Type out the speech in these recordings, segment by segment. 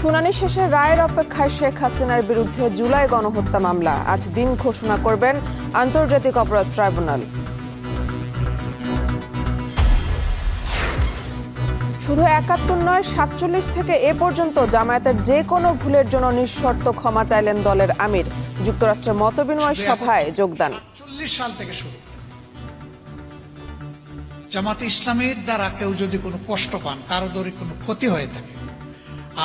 শুনানি শেষে রায়ের অপেক্ষায় শেখ হাসিনার বিরুদ্ধে জুলাই গণহত্যা মামলা আজ দিন ঘোষণা করবেন আন্তর্জাতিক অপরাধ ট্রাইব্যুনাল। শুধু ৭১ নয়, ৪৭ থেকে এ পর্যন্ত জামায়াতের যে কোনো ভুলের জন্য নিঃশর্ত ক্ষমা চাইলেন দলের আমির। যুক্তরাষ্ট্রের মতবিনিময় সভায় যোগদান। ৪০ সাল থেকে শুরু জামাতে ইসলামের দ্বারা কেউ যদি কোনো কষ্ট পান, কারো দরে কোনো ক্ষতি হয়ে থাকে,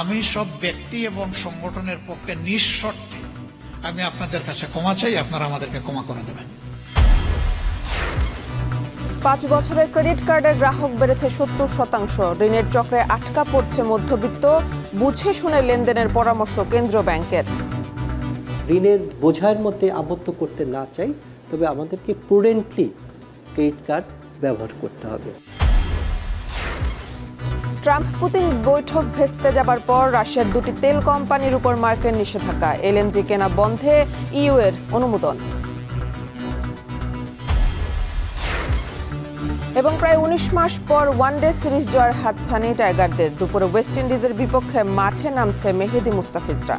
আমি সব ব্যক্তি এবং সংগঠনের পক্ষে নিঃশর্তে আমি আপনাদের কাছে ক্ষমা চাই, আপনারা আমাদেরকে ক্ষমা করে দেবেন। ৫ বছরের ক্রেডিট কার্ডের গ্রাহক বেড়েছে ৭০%। ঋণের চক্রে আটকা পড়ছে মধ্যবিত্ত। বুঝে শুনে লেনদেনের পরামর্শ কেন্দ্রীয় ব্যাংকের। ঋণের বোঝার মধ্যে আবদ্ধ করতে না চাই, তবে আমাদেরকে প্রুডেন্টলি ক্রেডিট কার্ড ব্যবহার করতে হবে। ট্রাম্প পুতিন বৈঠক ভেস্তে যাবার পর রাশিয়ার দুটি তেল কোম্পানির উপর মার্কিন নিষেধাজ্ঞা। এলএনজি কেনা বন্ধে ইইউ এর অনুমোদন। এবং প্রায় ১৯ মাস পর ওয়ানডে সিরিজ জয়ের হাতছানি টাইগারদের। দুপুরে ওয়েস্ট ইন্ডিজের বিপক্ষে মাঠে নামছে মেহেদী মুস্তাফিজরা।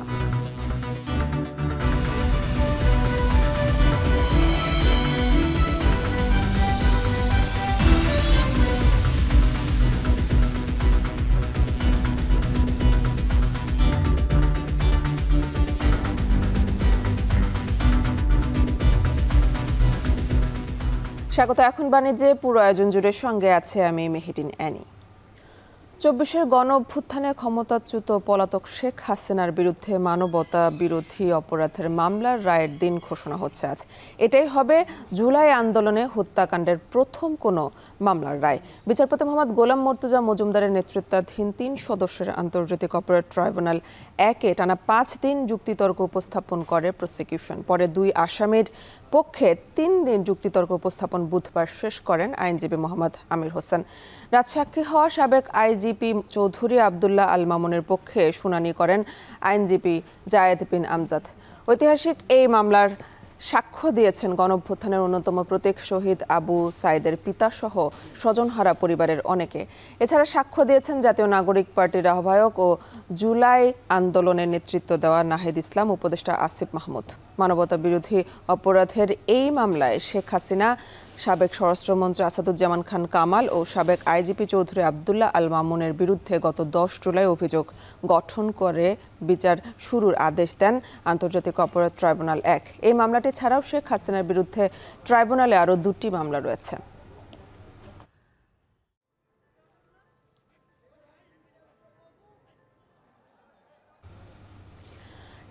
স্বাগত। এখন বাণিজ্যে পুরো আয়োজন জুড়ে সঙ্গে আছে আমি মেহেদিন অ্যানি। ২৪-এর গণ অভ্যুত্থানে ক্ষমতাচ্যুত পলাতক শেখ হাসিনার বিরুদ্ধে মানবতা বিরোধী অপরাধের মামলার রায়ের দিন ঘোষণা হচ্ছে আজ। এটাই হবে জুলাই আন্দোলনে হত্যাকাণ্ডের প্রথম কোনো মামলার রায়। বিচারপতি মোহাম্মদ গোলাম মর্তুজা মজুমদারের নেতৃত্বাধীন ৩ সদস্যের আন্তর্জাতিক অপরাধ ট্রাইব্যুনাল ১-এ টানা ৫ দিন যুক্তিতর্ক উপস্থাপন করে প্রসিকিউশন। পরে ২ আসামির পক্ষে ৩ দিন যুক্তিতর্ক উপস্থাপন বুধবার শেষ করেন আইনজীবী মোহাম্মদ আমির হোসেন। রাজসাক্ষী হওয়া সাবেক আইজিপি চৌধুরী আবদুল্লাহ আল মামুনের পক্ষে শুনানি করেন আইনজীবী জায়েদ বিন আমজাদ। ঐতিহাসিক এই মামলার সাক্ষ্য দিয়েছেন গণঅভ্যুত্থানের অন্যতম প্রতীক শহীদ আবু সাইদের পিতাসহ স্বজনহারা পরিবারের অনেকে। এছাড়া সাক্ষ্য দিয়েছেন জাতীয় নাগরিক পার্টির আহ্বায়ক ও জুলাই আন্দোলনের নেতৃত্ব দেওয়া নাহিদ ইসলাম, উপদেষ্টা আসিফ মাহমুদ। মানবতা বিরোধী অপরাধের এই মামলায় শেখ হাসিনা, সাবেক স্বরাষ্ট্রমন্ত্রী আসাদুজ্জামান খান কামাল ও সাবেক আইজিপি চৌধুরী আবদুল্লাহ আল মামুনের বিরুদ্ধে গত ১০ জুলাই অভিযোগ গঠন করে বিচার শুরুর আদেশ দেন আন্তর্জাতিক অপরাধ ট্রাইব্যুনাল ১। এই মামলাটি ছাড়াও শেখ হাসিনার বিরুদ্ধে ট্রাইব্যুনালে আরও ২টি মামলা রয়েছে।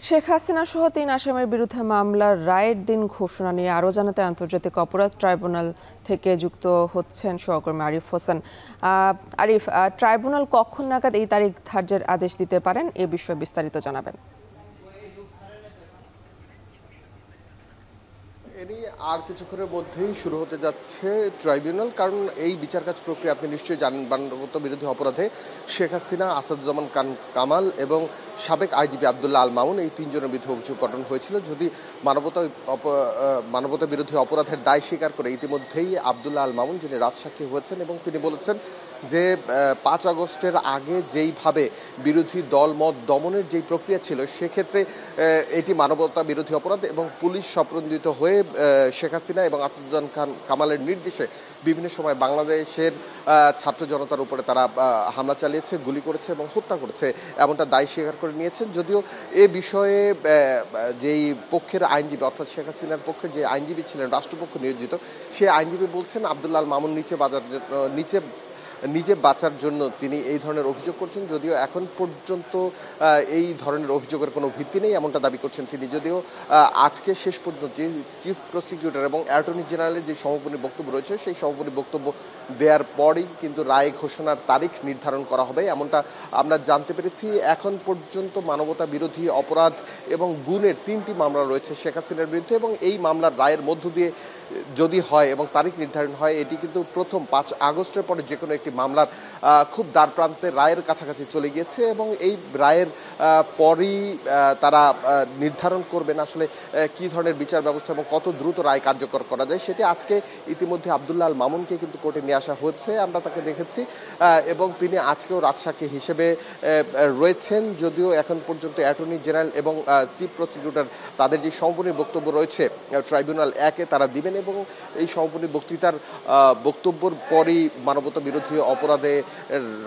শেখ হাসিনা সহ ৩ আসামির বিরুদ্ধে মামলার রায়ের দিন ঘোষণা নিয়ে আরও জানাতে আন্তর্জাতিক অপরাধ ট্রাইব্যুনাল থেকে যুক্ত হচ্ছেন সহকর্মী আরিফ হোসেন। আরিফ, ট্রাইব্যুনাল কখন নাগাদ এই তারিখ ধার্যের আদেশ দিতে পারেন, এ বিষয়ে বিস্তারিত জানাবেন। আর কিছুক্ষণের মধ্যেই শুরু হতে যাচ্ছে ট্রাইব্যুনাল, কারণ এই বিচার কাজ প্রক্রিয়া আপনি নিশ্চয়ই জানেন, মানবতা বিরোধী অপরাধে শেখ হাসিনা, আসাদুজ্জামান খান কামাল এবং সাবেক আইজিপি আবদুল্লাহ আল মামুন, এই ৩ জনের বিরুদ্ধে অভিযোগ গঠন হয়েছিল। যদি মানবতা বিরোধী অপরাধের দায় স্বীকার করে ইতিমধ্যেই আবদুল্লাহ আল মামুন, যিনি রাজসাক্ষী হয়েছেন, এবং তিনি বলেছেন যে ৫ আগস্টের আগে যেইভাবে বিরোধী দল মত দমনের যেই প্রক্রিয়া ছিল, সেক্ষেত্রে এটি মানবতা বিরোধী অপরাধ এবং পুলিশ স্বপ্রণোদিত হয়ে শেখ হাসিনা এবং আসাদুজ্জামান খান কামালের নির্দেশে বিভিন্ন সময় বাংলাদেশের ছাত্র জনতার উপরে তারা হামলা চালিয়েছে, গুলি করেছে এবং হত্যা করেছে, এমনটা দায় স্বীকার করে নিয়েছেন। যদিও এ বিষয়ে যেই পক্ষের আইনজীবী, অর্থাৎ শেখ হাসিনার পক্ষের যে আইনজীবী ছিলেন রাষ্ট্রপক্ষ নিয়োজিত, সেই আইনজীবী বলছেন আবদুল্লাহ আল মামুন নিজে বাঁচার জন্য তিনি এই ধরনের অভিযোগ করছেন। যদিও এখন পর্যন্ত এই ধরনের অভিযোগের কোনো ভিত্তি নেই, এমনটা দাবি করছেন তিনি। যদিও আজকে শেষ পর্যন্ত যে চিফ প্রসিকিউটর এবং অ্যাটর্নি জেনারেলের যে সমাপনী বক্তব্য রয়েছে, সেই সমাপনী বক্তব্য দেওয়ার পরেই কিন্তু রায় ঘোষণার তারিখ নির্ধারণ করা হবে, এমনটা আমরা জানতে পেরেছি। এখন পর্যন্ত মানবতা বিরোধী অপরাধ এবং গুণের 3টি মামলা রয়েছে শেখ হাসিনার বিরুদ্ধে, এবং এই মামলার রায়ের মধ্য দিয়ে যদি হয় এবং তারিখ নির্ধারণ হয়, এটি কিন্তু প্রথম 5 আগস্টের পরে যে কোনো একটি মামলার খুব দ্বারপ্রান্তে রায়ের কাছাকাছি চলে গিয়েছে এবং এই রায়ের পরই তারা নির্ধারণ করবেন আসলে কি ধরনের বিচার ব্যবস্থা এবং কত দ্রুত রায় কার্যকর করা যায়। সেটি আজকে ইতিমধ্যে আব্দুল্লাহ আল মামুনকে কিন্তু কোর্টে নিয়ে আসা হয়েছে, আমরা তাকে দেখেছি এবং তিনি আজকেও রাজসাক্ষী হিসেবে রয়েছেন। যদিও এখন পর্যন্ত অ্যাটর্নি জেনারেল এবং চিফ প্রসিকিউটর তাদের যে সমাপনী বক্তব্য রয়েছে ট্রাইব্যুনাল 1-এ তারা দিবেন এবং এই সমাপনী বক্তৃতার বক্তব্যের পরই মানবতা বিরোধী অপরাধে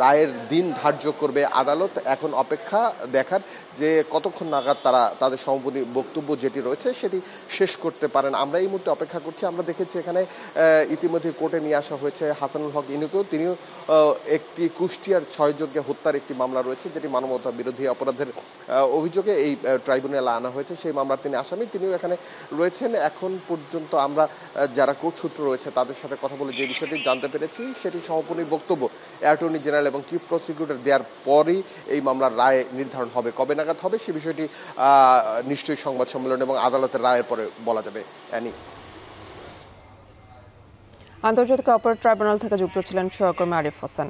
রায়ের দিন ধার্য করবে আদালত। এখন অপেক্ষা দেখার যে কতক্ষণ নাগাদ তারা তাদের সমাপনী বক্তব্য যেটি রয়েছে সেটি শেষ করতে পারেন। আমরা এই মুহূর্তে অপেক্ষা করছি। আমরা দেখেছি এখানে ইতিমধ্যে কোর্টে নিয়ে আসা হয়েছে হাসানুল হক ইনুকেও। তিনিও একটি কুষ্টিয়ার 6 জনকে হত্যার একটি মামলা রয়েছে যেটি মানবতা বিরোধী অপরাধের অভিযোগে এই ট্রাইব্যুনালে আনা হয়েছে, সেই মামলার তিনি আসামি, তিনিও এখানে রয়েছেন। এখন পর্যন্ত আমরা যারা কোর্ট সূত্র রয়েছে তাদের সাথে কথা বলে যে বিষয়টি জানতে পেরেছি সেটি সমাপনী বক্তব্য অ্যাটর্নি জেনারেল এবং চিফ প্রসিকিউটর দেওয়ার পরই এই মামলার রায় নির্ধারণ হবে। কবে নাগাদ হবে সে বিষয়টি নিশ্চয়ই সংবাদ সম্মেলন এবং আদালতের রায়ের পরে বলা যাবে। অ্যানি। আন্তর্জাতিক অপরাধ ট্রাইব্যুনাল থেকে যুক্ত ছিলেন সহকর্মী আরিফ হোসেন।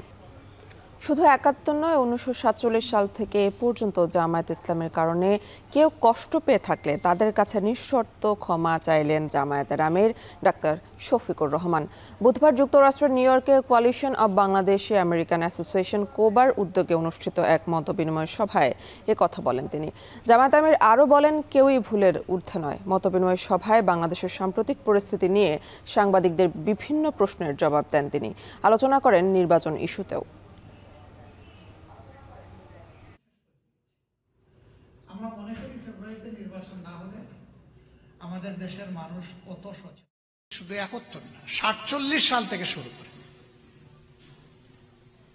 শুধু ৭১ নয়, 1947 সাল থেকে এ পর্যন্ত জামায়াত ইসলামের কারণে কেউ কষ্ট পেয়ে থাকলে তাদের কাছে নিঃশর্ত ক্ষমা চাইলেন জামায়াতের আমির ডাক্তার শফিকুর রহমান। বুধবার যুক্তরাষ্ট্রের নিউ ইয়র্কে coalition of Bangladeshi American association কোবার উদ্যোগে অনুষ্ঠিত এক মতবিনিময় সভায় এ কথা বলেন তিনি। জামায়াত আমির আরও বলেন, কেউই ভুলের ঊর্ধ্বে নয়। মতবিনিময় সভায় বাংলাদেশের সাম্প্রতিক পরিস্থিতি নিয়ে সাংবাদিকদের বিভিন্ন প্রশ্নের জবাব দেন তিনি। আলোচনা করেন নির্বাচন ইস্যুতেও। আমরা মনে করি ফেব্রুয়ারিতে নির্বাচন না হলে আমাদের দেশের মানুষ কত সচেতন, শুধু 71 না 47 সাল থেকে শুরু করে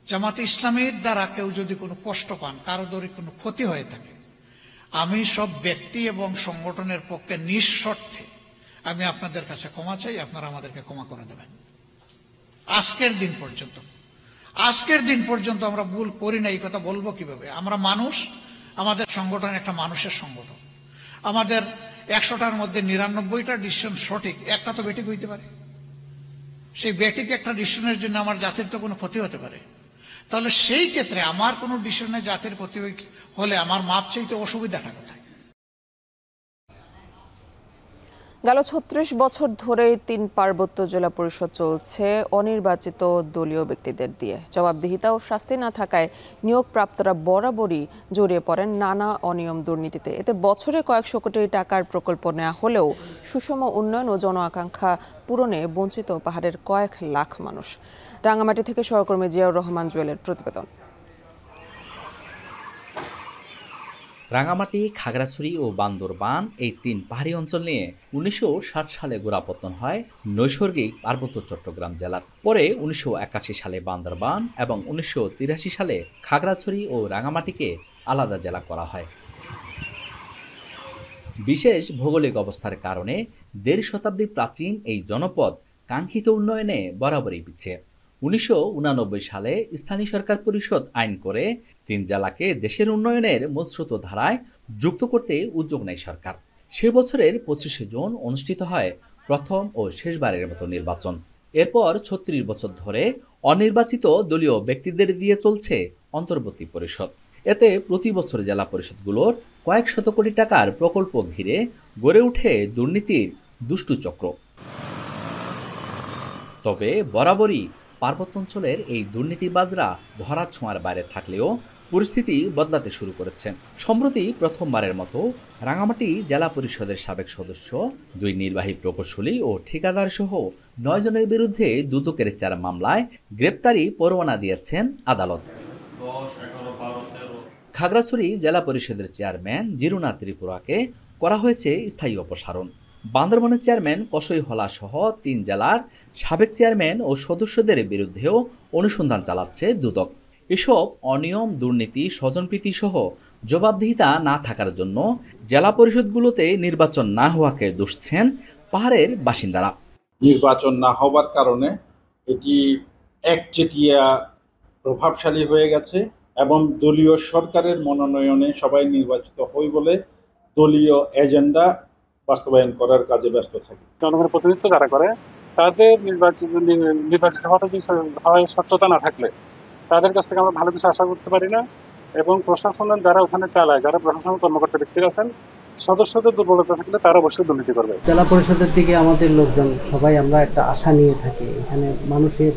জামাতে ইসলামীর দ্বারা কেউ যদি কোনো কষ্ট পান, কারো যদি কোনো ক্ষতি হয়ে থাকে, আমি সব ব্যক্তি এবং সংগঠনের পক্ষে নিঃশর্তে আমি আপনাদের কাছে ক্ষমা চাই, আপনারা আমাদেরকে ক্ষমা করে দেবেন। আজকের দিন পর্যন্ত আমরা ভুল করি না, এই কথা বলবো কিভাবে? আমরা মানুষ, আমাদের সংগঠন একটা মানুষের সংগঠন। আমাদের 100টার মধ্যে 99টা ডিসিশন সঠিক, একটা তো বেঠিক হইতে পারে। সেই বেঠিক একটা ডিসিশনের জন্য আমার জাতির তো কোনো ক্ষতি হতে পারে। তাহলে সেই ক্ষেত্রে আমার কোনো ডিসিশনে জাতির ক্ষতি হলে আমার মাপ চাইতে অসুবিধাটা কোথায়? গেল 36 বছর ধরেই 3 পার্বত্য জেলা পরিষদ চলছে অনির্বাচিত দলীয় ব্যক্তিদের দিয়ে। জবাবদিহিতা ও শাস্তি না থাকায় নিয়োগপ্রাপ্তরা বরাবরই জড়িয়ে পড়েন নানা অনিয়ম দুর্নীতিতে। এতে বছরে কয়েকশো কোটি টাকার প্রকল্প নেওয়া হলেও সুষম উন্নয়ন ও জন আকাঙ্ক্ষা পূরণে বঞ্চিত পাহাড়ের কয়েক লাখ মানুষ। রাঙামাটি থেকে সহকর্মী জিয়াউর রহমান জুয়েলের প্রতিবেদন। রাঙামাটি, খাগড়াছড়ি ও বান্দরবান এই 3 পাহাড়ি অঞ্চল নিয়ে 1960 সালে গোড়াপত্তন হয় নৈসর্গিক পার্বত্য চট্টগ্রাম জেলার। পরে 1981 সালে বান্দরবান এবং 1983 সালে খাগড়াছড়ি ও রাঙামাটিকে আলাদা জেলা করা হয়। বিশেষ ভৌগোলিক অবস্থার কারণে 1.5 শতাব্দী প্রাচীন এই জনপদ কাঙ্ক্ষিত উন্নয়নে বরাবরই পিছিয়ে। 1989 সালে স্থানীয় সরকার পরিষদ আইন করে 3 জেলাকে দেশের উন্নয়নের মূলস্রোত ধারায় যুক্ত করতে উদ্যোগ নেয় সরকার। সে বছরের 25শে জুন অনুষ্ঠিত হয় প্রথম ও শেষবারের মতো নির্বাচন। এরপর 36 বছর ধরে অনির্বাচিত দলীয় ব্যক্তিদের দিয়ে চলছে অন্তর্বর্তী পরিষদ। এতে প্রতি বছর জেলা পরিষদগুলোর কয়েক শত কোটি টাকার প্রকল্প ঘিরে গড়ে ওঠে দুর্নীতির দুষ্টু চক্র। তবে বরাবরই পার্বত্য অঞ্চলের এই দুর্নীতিবাজরা ধরা ছোঁয়ার বাইরে থাকলেও পরিস্থিতি বদলাতে শুরু করেছে। সম্প্রতি প্রথমবারের মতো রাঙামাটি জেলা পরিষদের সাবেক সদস্য, 2 নির্বাহী প্রকৌশলী ও ঠিকাদার সহ 9 জনের বিরুদ্ধে দুদকের 4 মামলায় গ্রেপ্তারি পরোয়ানা দিয়েছেন আদালত। খাগড়াছড়ি জেলা পরিষদের চেয়ারম্যান জিরুনা ত্রিপুরাকে করা হয়েছে স্থায়ী অপসারণ। বান্দরবানের চেয়ারম্যান কসই হলা সহ 3 জেলার সাবেক চেয়ারম্যান ও সদস্যদের বিরুদ্ধেও অনুসন্ধান চালাচ্ছে দুদক। এসব অনিয়ম, দুর্নীতি, স্বজনপ্রীতি সহ জবাবদিহিতা না থাকার জন্য জেলা পরিষদগুলোতে নির্বাচন না হওয়াকে দুষছেন পাহাড়ের বাসিন্দারা। নির্বাচন না হবার কারণে এটি একচেটিয়া প্রভাবশালী হয়ে গেছে এবং দলীয় সরকারের মনোনয়নে সবাই নির্বাচিত হই বলে দলীয় এজেন্ডা বাস্তবায়ন করার কাজে ব্যস্ত থাকে। জনগণের প্রতিনিধিত্ব যারা করে তাদের নির্বাচিত হওয়ার স্বচ্ছতা না থাকলে তাদের কাছ থেকে আমরা ভালো কিছু আশা করতে পারি না। এবং প্রশাসনের যারা ওখানে চালায়, যারা প্রশাসন কর্মকর্তা ব্যক্তিরা আছেন, সদস্যদের দুর্বলতা থাকলে তারা অবশ্যই দুর্নীতি করবে। জেলা পরিষদের দিকে আমাদের লোকজন সবাই আমরা একটা আশা নিয়ে থাকি, এখানে মানুষের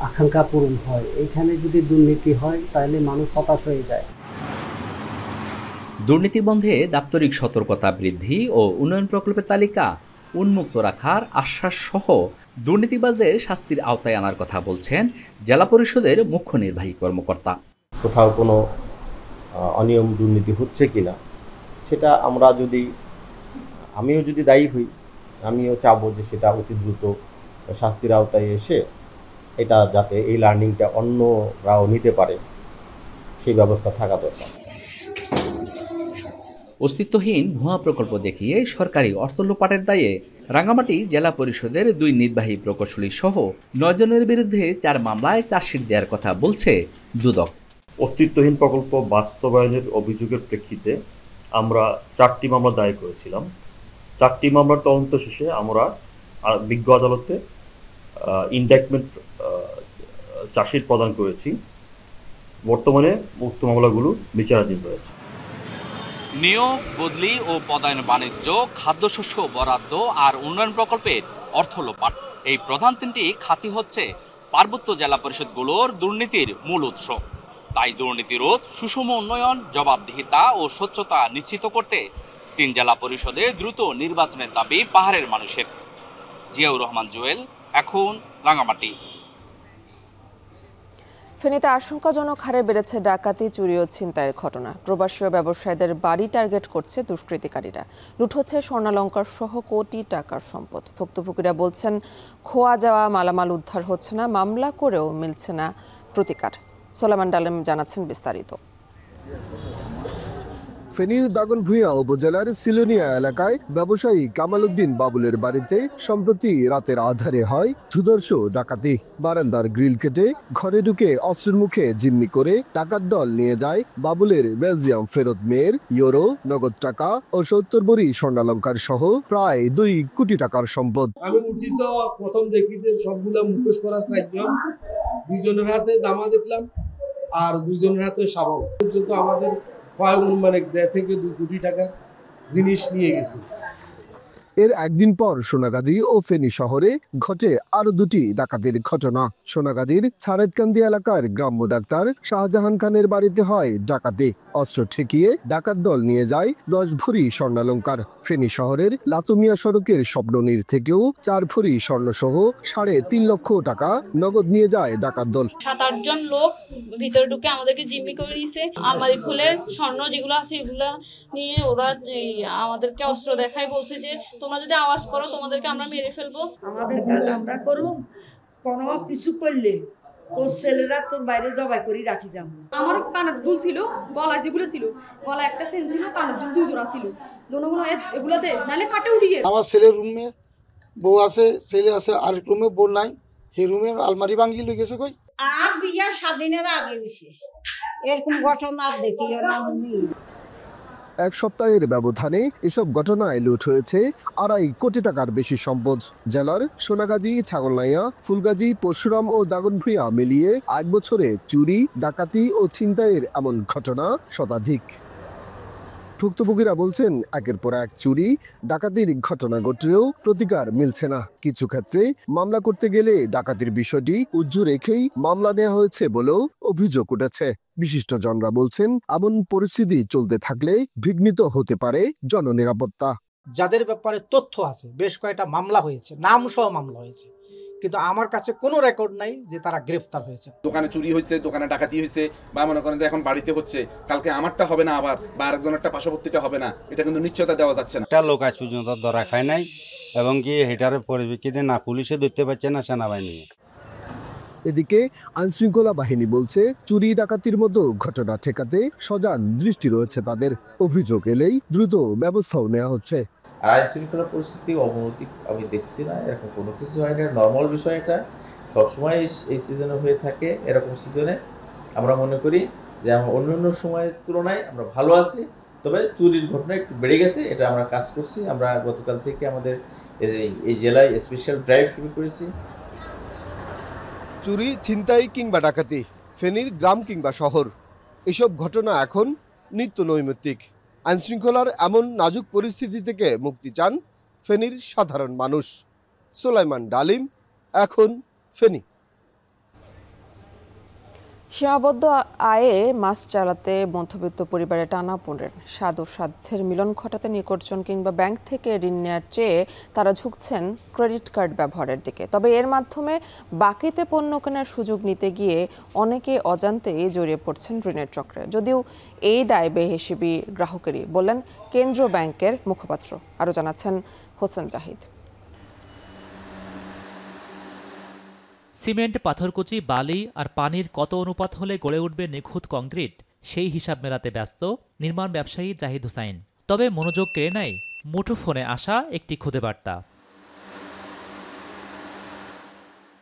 আকাঙ্ক্ষা পূরণ হয়। এখানে যদি দুর্নীতি হয় তাহলে মানুষ হতাশ হয়ে যায়। দুর্নীতি বন্ধে দাপ্তরিক সতর্কতা বৃদ্ধি ও উন্নয়ন প্রকল্পের তালিকা উন্মুক্ত রাখার আশ্বাস সহ দুর্নীতিবাজদের শাস্তির আওতায় আনার কথা বলছেন জেলা পরিষদের মুখ্য নির্বাহী কর্মকর্তা। কোথাও কোনো অনিয়ম দুর্নীতি হচ্ছে কিনা সেটা আমিও যদি দায়ী হই, আমিও চাবো যে সেটা অতি দ্রুত শাস্তির আওতায় এসে এটা যাতে এই লার্নিংটা অন্যরাও নিতে পারে সেই ব্যবস্থা থাকা দরকার। অস্তিত্বহীন ভুয়া প্রকল্প দেখিয়ে সরকারি অর্থ লোপাটের দায়ে রাঙ্গামাটি জেলা পরিষদের 2 নির্বাহী প্রকৌশলী সহ 9 জনের বিরুদ্ধে 4 মামলায় চার্জশিট দেওয়ার কথা বলছে দুদক। অস্তিত্বহীন প্রকল্প বাস্তবায়নের অভিযোগের প্রেক্ষিতে আমরা 4টি মামলা দায়ের করেছিলাম। 4টি মামলার তদন্ত শেষে আমরা বিজ্ঞ আদালতে ইনডাইটমেন্ট চার্জশিট প্রদান করেছি। বর্তমানে উক্ত মামলাগুলো বিচারাধীন রয়েছে। নিয়োগ, বদলি ও পদায়ন বাণিজ্য, খাদ্যশস্য বরাদ্দ আর উন্নয়ন প্রকল্পের অর্থ লোপাট, এই প্রধান 3টি খাতই হচ্ছে পার্বত্য জেলা পরিষদগুলোর দুর্নীতির মূল উৎস। তাই দুর্নীতি রোধ, সুষম উন্নয়ন, জবাবদিহিতা ও স্বচ্ছতা নিশ্চিত করতে 3 জেলা পরিষদে দ্রুত নির্বাচনের দাবি পাহাড়ের মানুষের। জিয়াউর রহমান জুয়েল, এখন রাঙ্গামাটি। ফেনীতে আশঙ্কাজনক হারে বেড়েছে ডাকাতি, চুরি ও ছিনতাইয়ের ঘটনা। প্রবাসী ও ব্যবসায়ীদের বাড়ি টার্গেট করছে দুষ্কৃতিকারীরা। লুট হচ্ছে স্বর্ণালঙ্কার সহ কোটি টাকার সম্পদ। ভুক্তভোগীরা বলছেন খোয়া যাওয়া মালামাল উদ্ধার হচ্ছে না, মামলা করেও মিলছে না প্রতিকার। সোলামান ডালেম জানাচ্ছেন বিস্তারিত। ফেনীর দাগনভূঞা উপজেলার সিলোনিয়া এলাকায় ব্যবসায়ী কামাল উদ্দিন বাবুলের বাড়িতে সম্প্রতি রাতের আধারে হয় ধুধর্ষ ডাকাতি। বারান্দার গ্রিল কেটে ঘরে ঢুকে অস্ত্রের মুখে জিম্মি করে ডাকাত দল নিয়ে যায় বাবুলের বেলজিয়াম ফেরত মেয়ের ইউরো, নগদ টাকা ও 70 ভরি স্বর্ণালঙ্কার সহ প্রায় 2 কোটি টাকার সম্পদ। আমি উঠি তো প্রথম দেখি যে সবগুলা মুখোশ পরা 4 জন, 2 জনের হাতে দামা দেখলাম আর 2 জনের হাতে শাবল। পর্যন্ত আমাদের মানে 1.5 থেকে 2 কোটি টাকার জিনিস নিয়ে গেছে। এর একদিন পর সোনাগাজী ও ফেনী শহরে ঘটে আরো 2টি ডাকাতির ঘটনা। সোনাগাজীর ছাড়েতকান্দি এলাকার গ্রাম্য ডাক্তার শাহজাহান খানের বাড়িতে হয় ডাকাতি। অস্ত্র ঠেকিয়ে ডাকাত দল নিয়ে যায় 10 ভরি স্বর্ণালঙ্কার। ফেনী শহরের লাতুমিয়া সড়কের স্বপ্ননীর থেকেও 4 ভরি স্বর্ণ সহ 3.5 লক্ষ টাকা নগদ নিয়ে যায় ডাকাত দল। 7-8 জন লোক ভিতরে ঢুকে আমাদেরকে জিম্মি করে দিয়েছে। আলমারি খুলে স্বর্ণ যেগুলো আছে এগুলা নিয়ে ওরা আমাদেরকে অস্ত্র দেখায়, বলছে যে তোমরা যদি আওয়াজ করো তোমাদেরকে আমরা মেরে ফেলবো। আমাদের কাজ আমরা করব, কোনো কিছু করলে তোর ছেলেরা তোর বাইরে জবাই করে রাখি যাবো। আমার কানের দুল ছিল, গলায় যেগুলো ছিল, গলায় একটা সেন ছিল, কানের দুল 2 জোড়া ছিল। দোনোগুলো এগুলো দে, নালে ফাটে উড়িয়ে। আমার ছেলের রুমে বউ আছে, ছেলে আছে, আরেক রুমে বউ নাই, সেই রুমের আলমারি ভাঙি লই গেছে। কই আর বিয়ার স্বাধীনের আগে হইছে এরকম ঘটনা দেখিও না। 1 সপ্তাহের ব্যবধানে এসব ঘটনায় লুট হয়েছে 2.5 কোটি টাকার বেশি সম্পদ। জেলার সোনাগাজী, ছাগলনাইয়া, ফুলগাজী, পরশুরাম ও দাগনভূঞা মিলিয়ে 1 বছরে চুরি, ডাকাতি ও ছিনতাইয়ের এমন ঘটনা শতাধিক। ভুক্তভোগীরা বলছেন একের পর এক চুরি, ডাকাতির ঘটনা ঘটলেও প্রতিকার মিলছে না। কিছু ক্ষেত্রে মামলা করতে গেলে ডাকাতির বিষয়টি উজ্জ্ব রেখেই মামলা নেওয়া হয়েছে বলেও অভিযোগ উঠেছে। বিশিষ্টজনরা বলছেন এমন পরিস্থিতি চলতে থাকলে বিঘ্নিত হতে পারে জননিরাপত্তা। যাদের ব্যাপারে তথ্য আছে, বেশ কয়েকটা মামলা হয়েছে, নাম সহ মামলা হয়েছে, কিন্তু আমার কাছে কোনো রেকর্ড নাই যে তারা গ্রেফতার হয়েছে। দোকানে চুরি হয়েছে, দোকানে ডাকাতি হয়েছে, বা মনে করেন যে এখন বাড়িতে হচ্ছে, কালকে আমারটা হবে না আবার, বা আরেকজনেরটা পার্শ্ববর্তীটা হবে না, এটা কিন্তু নিশ্চয়তা দেওয়া যাচ্ছে না। একটা লোক আজ পর্যন্ত ধরা খায় নাই, এবং কি এটার পরিপ্রেক্ষিতে না পুলিশে ধরতে পারছে না সেনাবাহিনী। এদিকে আইনশৃঙ্খলা বাহিনী বলছে চুরি ডাকাতির মতো ঘটনা ঠেকাতে সজাগ দৃষ্টি রয়েছে তাদের। অভিযোগ এলেই দ্রুত ব্যবস্থাও নেওয়া হচ্ছে। আইন শৃঙ্খলা পরিস্থিতি অবনতি আমি দেখছি না, এরকম কোনো কিছু হয় না, নর্মাল বিষয়। এটা সবসময় এই সিজনে হয়ে থাকে। এরকম সিজনে আমরা মনে করি যে আমরা অন্যান্য সময়ের তুলনায় আমরা ভালো আছি, তবে চুরির ঘটনা একটু বেড়ে গেছে, এটা আমরা কাজ করছি। আমরা গতকাল থেকে আমাদের এই জেলায় স্পেশাল ড্রাইভ শুরু করেছি। চুরি, ছিনতাই কিংবা ডাকাতি, ফেনীর গ্রাম কিংবা শহর, এসব ঘটনা এখন নিত্য নৈমিত্তিক। আইনশৃঙ্খলার এমন নাজুক পরিস্থিতি থেকে মুক্তি চান ফেনীর সাধারণ মানুষ। সুলাইমান ডালিম, এখন ফেনী। সীমাবদ্ধ আয়ে মাস চালাতে মধ্যবিত্ত পরিবারে টানাপোড়েন, স্বাদ ও সাধ্যের মিলন ঘটাতে নিকটজন কিংবা ব্যাংক থেকে ঋণ নেওয়ার চেয়ে তারা ঝুঁকছেন ক্রেডিট কার্ড ব্যবহারের দিকে। তবে এর মাধ্যমে বাকিতে পণ্য কেনার সুযোগ নিতে গিয়ে অনেকে অজান্তেই জড়িয়ে পড়ছেন ঋণের চক্রে। যদিও এই দায় বেহিসেবি গ্রাহকেরই, বললেন কেন্দ্রীয় ব্যাংকের মুখপাত্র। আরও জানাচ্ছেন হোসেন জাহিদ। সিমেন্ট, পাথরকুচি, বালি আর পানির কত অনুপাত হলে গড়ে উঠবে নিখুঁত কংক্রিট, সেই হিসাব মেলাতে ব্যস্ত নির্মাণ ব্যবসায়ী জাহিদ হুসাইন। তবে মনোযোগ কেড়ে নেয় মুঠোফোনে আসা একটি খুদে বার্তা।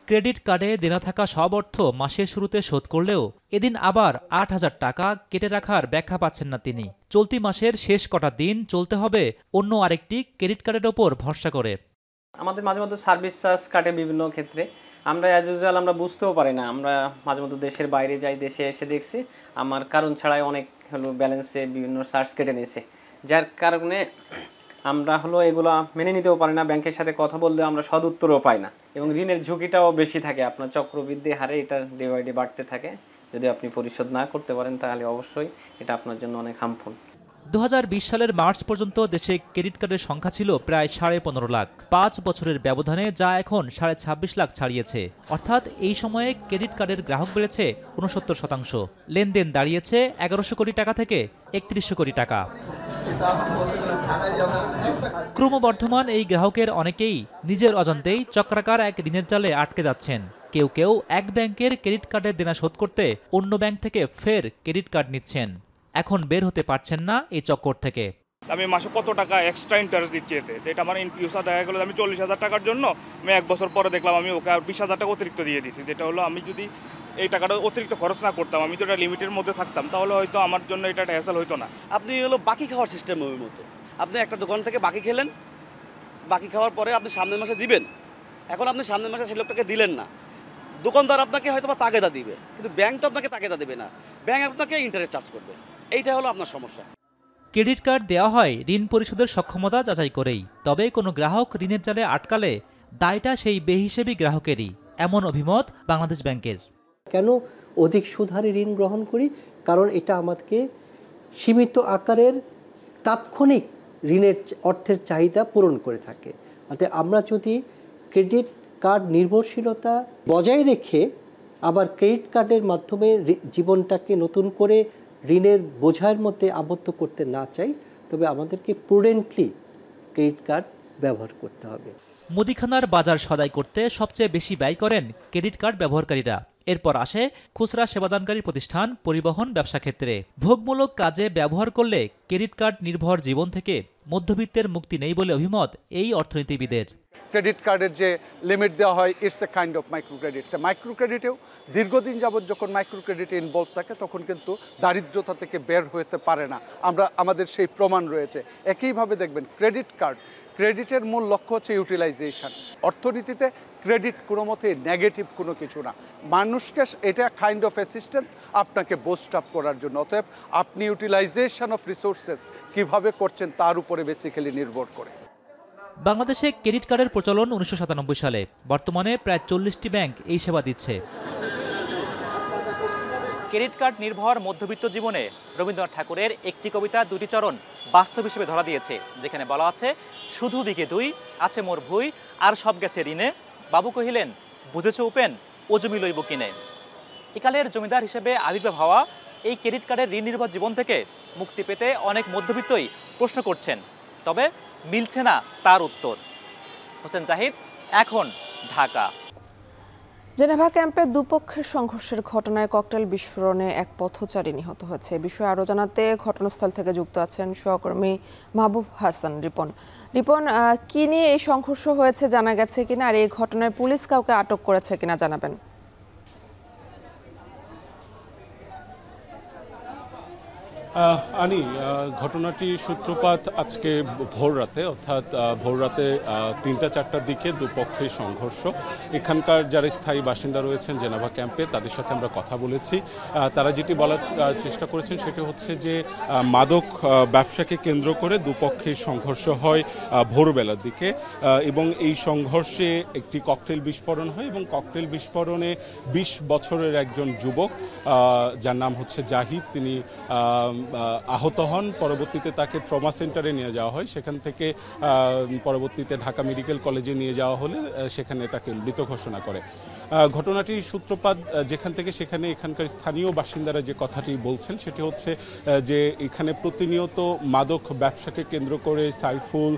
ক্রেডিট কার্ডে দেনা থাকা সব অর্থ মাসের শুরুতে শোধ করলেও এদিন আবার ৮,০০০ টাকা কেটে রাখার ব্যাখ্যা পাচ্ছেন না তিনি। চলতি মাসের শেষ কটা দিন চলতে হবে অন্য আরেকটি ক্রেডিট কার্ডের ওপর ভরসা করে। আমাদের মাঝে মধ্যে সার্ভিস চার্জ কাটে বিভিন্ন ক্ষেত্রে, আমরা অ্যাজ ইউজুয়াল আমরা বুঝতেও পারি না। আমরা মাঝে মধ্যে দেশের বাইরে যাই, দেশে এসে দেখছি আমার কারণ ছাড়াই অনেক ব্যালেন্সে বিভিন্ন চার্জ কেটে নিয়েছে, যার কারণে আমরা এগুলো মেনে নিতেও পারি না। ব্যাংকের সাথে কথা বললে আমরা সদ উত্তরও পাই না, এবং ঋণের ঝুঁকিটাও বেশি থাকে। আপনার চক্রবৃদ্ধি হারে এটা ডে বাই ডে বাড়তে থাকে। যদি আপনি পরিশোধ না করতে পারেন তাহলে অবশ্যই এটা আপনার জন্য অনেক হার্মফুল। 2020 সালের মার্চ পর্যন্ত দেশে ক্রেডিট কার্ডের সংখ্যা ছিল প্রায় 15.5 লাখ। 5 বছরের ব্যবধানে যা এখন 26.5 লাখ ছাড়িয়েছে। অর্থাৎ এই সময়ে ক্রেডিট কার্ডের গ্রাহক বেড়েছে 69%। লেনদেন দাঁড়িয়েছে 1100 কোটি টাকা থেকে 3100 কোটি টাকা। ক্রমবর্ধমান এই গ্রাহকের অনেকেই নিজের অজান্তেই চক্রাকার এক ঋণের জালে আটকে যাচ্ছেন। কেউ কেউ এক ব্যাংকের ক্রেডিট কার্ডের দেনা শোধ করতে অন্য ব্যাংক থেকে ফের ক্রেডিট কার্ড নিচ্ছেন। এখন বের হতে পারছেন না এই চক্কর থেকে। আমি মাসে কত টাকা এক্সট্রা ইন্টারেস্ট দিচ্ছি এতে, এটা আমার ইনফিউসার দেখা গেলো আমি 40,000 টাকার জন্য আমি 1 বছর পরে দেখলাম আমি ওকে 20,000 টাকা অতিরিক্ত দিয়ে দিয়েছি। যেটা হলো আমি যদি এই টাকাটা অতিরিক্ত খরচ না করতাম, আমি তো এটা লিমিটের মধ্যে থাকতাম, তাহলে হয়তো আমার জন্য এটা একটা হ্যাসেল হইতো না। আপনি বাকি খাওয়ার সিস্টেমের মতো, আপনি একটা দোকান থেকে বাকি খেলেন, বাকি খাওয়ার পরে আপনি সামনের মাসে দিবেন। এখন আপনি সামনের মাসে সেই লোকটাকে দিলেন না, দোকানদার আপনাকে হয়তো বা তাগেদা দিবে, কিন্তু ব্যাংক তো আপনাকে তাগেদা দেবে না, ব্যাংক আপনাকে ইন্টারেস্ট চার্জ করবে। এইটা হলো আপনার সমস্যা। ক্রেডিট কার্ড দেওয়া হয় ঋণ পরিশোধের সক্ষমতা যাচাই করেই। তবে কোনো গ্রাহক ঋণের জালে আটকালে দায়টা সেই বেহিসেবি গ্রাহকেরই, এমন অভিমত বাংলাদেশ ব্যাংকের। কেন অধিক সুদহারে ঋণ গ্রহণ করি? কারণ এটা আমাদেরকে সীমিত আকারের তাৎক্ষণিক ঋণের অর্থের চাহিদা পূরণ করে থাকে। অর্থাৎ আমরা যদি ক্রেডিট কার্ড নির্ভরশীলতা বজায় রেখে আবার ক্রেডিট কার্ডের মাধ্যমে জীবনটাকে নতুন করে ঋণের বোঝার মধ্যে আবদ্ধ করতে না চাই, তবে আমাদেরকে প্রুডেন্টলি ক্রেডিট কার্ড ব্যবহার করতে হবে। মুদিখানার বাজার সদাই করতে সবচেয়ে বেশি ব্যয় করেন ক্রেডিট কার্ড ব্যবহারকারীরা। এরপর আসে খুচরা সেবাদানকারী প্রতিষ্ঠান, পরিবহন, ব্যবসা ক্ষেত্রে। ভোগমূলক কাজে ব্যবহার করলে ক্রেডিট কার্ড নির্ভর জীবন থেকে মধ্যবিত্তের মুক্তি নেই বলে অভিমত এই অর্থনীতিবিদের। ক্রেডিট কার্ডের যে লিমিট দেওয়া হয়, it's a kind of micro credit. Micro ক্রেডিটেও দীর্ঘদিন যাবৎ যখন মাইক্রো ক্রেডিটে ইনভলভ থাকে তখন কিন্তু দারিদ্রতা থেকে বের হতে পারে না, আমাদের সেই প্রমাণ রয়েছে। একইভাবে দেখবেন ক্রেডিটের মূল লক্ষ্য হচ্ছে ইউটিলাইজেশন। অর্থনীতিতে ক্রেডিট কোনো মতে নেগেটিভ কোনো কিছু না, মানুষকে এটা কাইন্ড অফ অ্যাসিস্ট্যান্স আপনাকে বুস্ট আপ করার জন্য। অতএব আপনি ইউটিলাইজেশন অফ রিসোর্সেস কীভাবে করছেন তার উপরে বেসিক্যালি নির্ভর করে। বাংলাদেশে ক্রেডিট কার্ডের প্রচলন 1997 সালে। বর্তমানে প্রায় 40টি ব্যাংক এই সেবা দিচ্ছে। ক্রেডিট কার্ড নির্ভর মধ্যবিত্ত জীবনে রবীন্দ্রনাথ ঠাকুরের একটি কবিতা 2টি চরণ বাস্তব হিসেবে ধরা দিয়েছে, যেখানে বলা আছে, শুধু বিঘে 2 আছে মোর ভুই, আর সব গেছে ঋণে, বাবু কহিলেন বুঝেছ উপেন, ও জমি লইব কিনে। একালের জমিদার হিসেবে আবির্ভাব হওয়া এই ক্রেডিট কার্ডের ঋণ নির্ভর জীবন থেকে মুক্তি পেতে অনেক মধ্যবিত্তই প্রশ্ন করছেন, তবে মিলছে না তার উত্তর। হোসেন জাহিদ, এখন ঢাকা। জেনেভা ক্যাম্পে দুপক্ষের সংঘর্ষের ঘটনায় ককটেল বিস্ফোরণে এক পথচারী নিহত হয়েছে। বিষয়ে আরও জানাতে ঘটনাস্থল থেকে যুক্ত আছেন সহকর্মী মাহবুব হাসান রিপন। কি নিয়ে এই সংঘর্ষ হয়েছে জানা গেছে কিনা, আর এই ঘটনায় পুলিশ কাউকে আটক করেছে কিনা জানাবেন। আনি ঘটনাটি সূত্রপাত আজকে ভোর রাতে, অর্থাৎ ভোর রাতে ৩টা-৪টার দিকে দুপক্ষের সংঘর্ষ। এখানকার যারা স্থায়ী বাসিন্দা রয়েছেন জেনেভা ক্যাম্পে, তাদের সাথে আমরা কথা বলেছি। তারা যেটি বলার চেষ্টা করেছেন সেটি হচ্ছে যে মাদক ব্যবসাকে কেন্দ্র করে দুপক্ষের সংঘর্ষ হয় ভোরবেলার দিকে, এবং এই সংঘর্ষে একটি ককটেল বিস্ফোরণ হয় এবং ককটেল বিস্ফোরণে ২০ বছরের একজন যুবক যার নাম হচ্ছে জাহিদ, তিনি আহত হন। পরবর্তীতে তাকে ট্রমা সেন্টারে নিয়ে যাওয়া হয়, সেখান থেকে পরবর্তীতে ঢাকা মেডিকেল কলেজে নিয়ে যাওয়া হলে সেখানে তাকে মৃত ঘোষণা করে। ঘটনাটির সূত্রপাত যেখান থেকে সেখানে এখানকার স্থানীয় বাসিন্দারা যে কথাটি বলছেন সেটি হচ্ছে যে এখানে প্রতিনিয়ত মাদক ব্যবসাকে কেন্দ্র করে সাইফুল,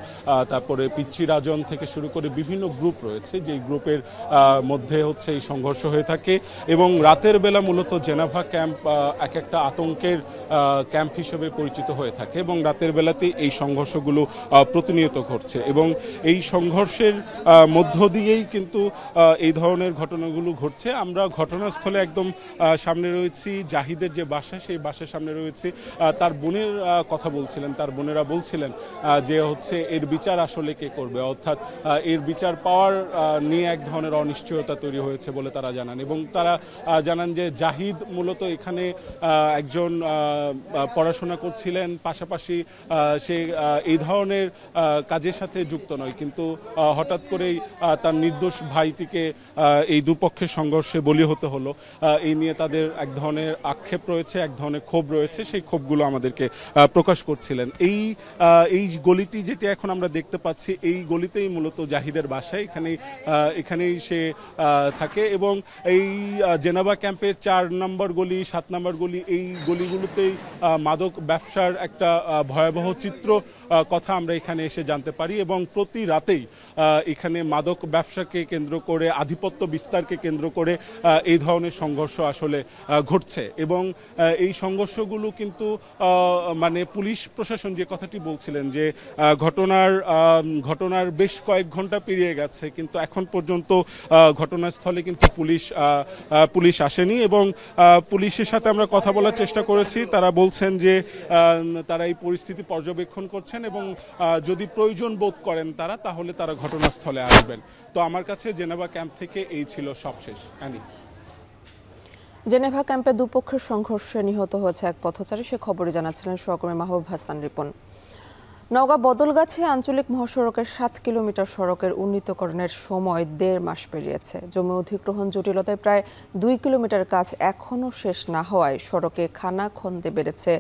তারপরে পিচ্চি রাজন থেকে শুরু করে বিভিন্ন গ্রুপ রয়েছে, যেই গ্রুপের মধ্যে হচ্ছে এই সংঘর্ষ হয়ে থাকে এবং রাতের বেলা মূলত জেনেভা ক্যাম্প এক একটা আতঙ্কের ক্যাম্প হিসেবে পরিচিত হয়ে থাকে এবং রাতের বেলাতে এই সংঘর্ষগুলো প্রতিনিয়ত ঘটছে এবং এই সংঘর্ষের মধ্য দিয়েই কিন্তু এই ধরনের ঘটনাগুলো ঘটছে। আমরা ঘটনাস্থলে একদম সামনে রয়েছি, জাহিদের যে বাসা সেই বাসার সামনে রয়েছে। তার বোনের কথা বলছিলেন, তার বোনেরা বলছিলেন যে হচ্ছে এর বিচার আসলে কে করবে, অর্থাৎ এর বিচার পাওয়ার নিয়ে এক ধরনের অনিশ্চয়তা তৈরি হয়েছে বলে তারা জানান এবং তারা জানান যে জাহিদ মূলত এখানে একজন পড়াশোনা করছিলেন, পাশাপাশি সে এই ধরনের কাজের সাথে যুক্ত নয়, কিন্তু হঠাৎ করেই তার নির্দোষ ভাইটিকে এই দুপক্ষের সংঘর্ষে বলি হতে হলো। এই নিয়ে তাদের এক ধরনের আক্ষেপ রয়েছে, এক ধরনের ক্ষোভ রয়েছে, সেই ক্ষোভগুলো আমাদেরকে প্রকাশ করছিলেন। এই গলিটি যেটি এখন আমরা দেখতে পাচ্ছি, এই গলিতেই মূলত জাহিদের বাসায়, এখানেই সে থাকে এবং এই জেনেভা ক্যাম্পের ৪ নম্বর গলি, ৭ নম্বর গলি, এই গলিগুলোতেই মাদক ব্যবসার একটা ভয়াবহ চিত্র কথা আমরা এখানে এসে জানতে পারি এবং প্রতি রাতেই এখানে মাদক ব্যবসাকে কেন্দ্র করে, আধিপত্য বিস্তারকে কেন্দ্র করে এই ধরনের সংঘর্ষ আসলে ঘটছে এবং এই সংঘর্ষগুলো কিন্তু মানে পুলিশ প্রশাসন যে কথাটি বলছিলেন যে ঘটনার বেশ কয়েক ঘন্টা পেরিয়ে গেছে, কিন্তু এখন পর্যন্ত ঘটনাস্থলে কিন্তু পুলিশ আসেনি এবং পুলিশের সাথে আমরা কথা বলার চেষ্টা করেছি। তারা বলছেন যে তারা এই পরিস্থিতি পর্যবেক্ষণ করছেন এবং যদি প্রয়োজন বোধ করেন তাহলে তারা ঘটনাস্থলে আসবেন। তো আমার কাছে জেনেভা ক্যাম্প থেকে এই ছিল সবশেষ। জেনেভা ক্যাম্পে দুপক্ষের সংঘর্ষে নিহত হয়েছে এক পথচারী, সে খবরে জানাচ্ছিলেন সহকর্মী মাহবুব হাসান রিপন। নওগাঁ বদলগাছি আঞ্চলিক মহাসড়কের ৭ কিলোমিটার সড়কের উন্নীতকরণের সময় ১.৫ মাস পেরিয়েছে। জমি অধিগ্রহণ জটিলতায় প্রায় ২ কিলোমিটার কাজ এখনও শেষ না হওয়ায় সড়কে খানাখন্দে বেড়েছে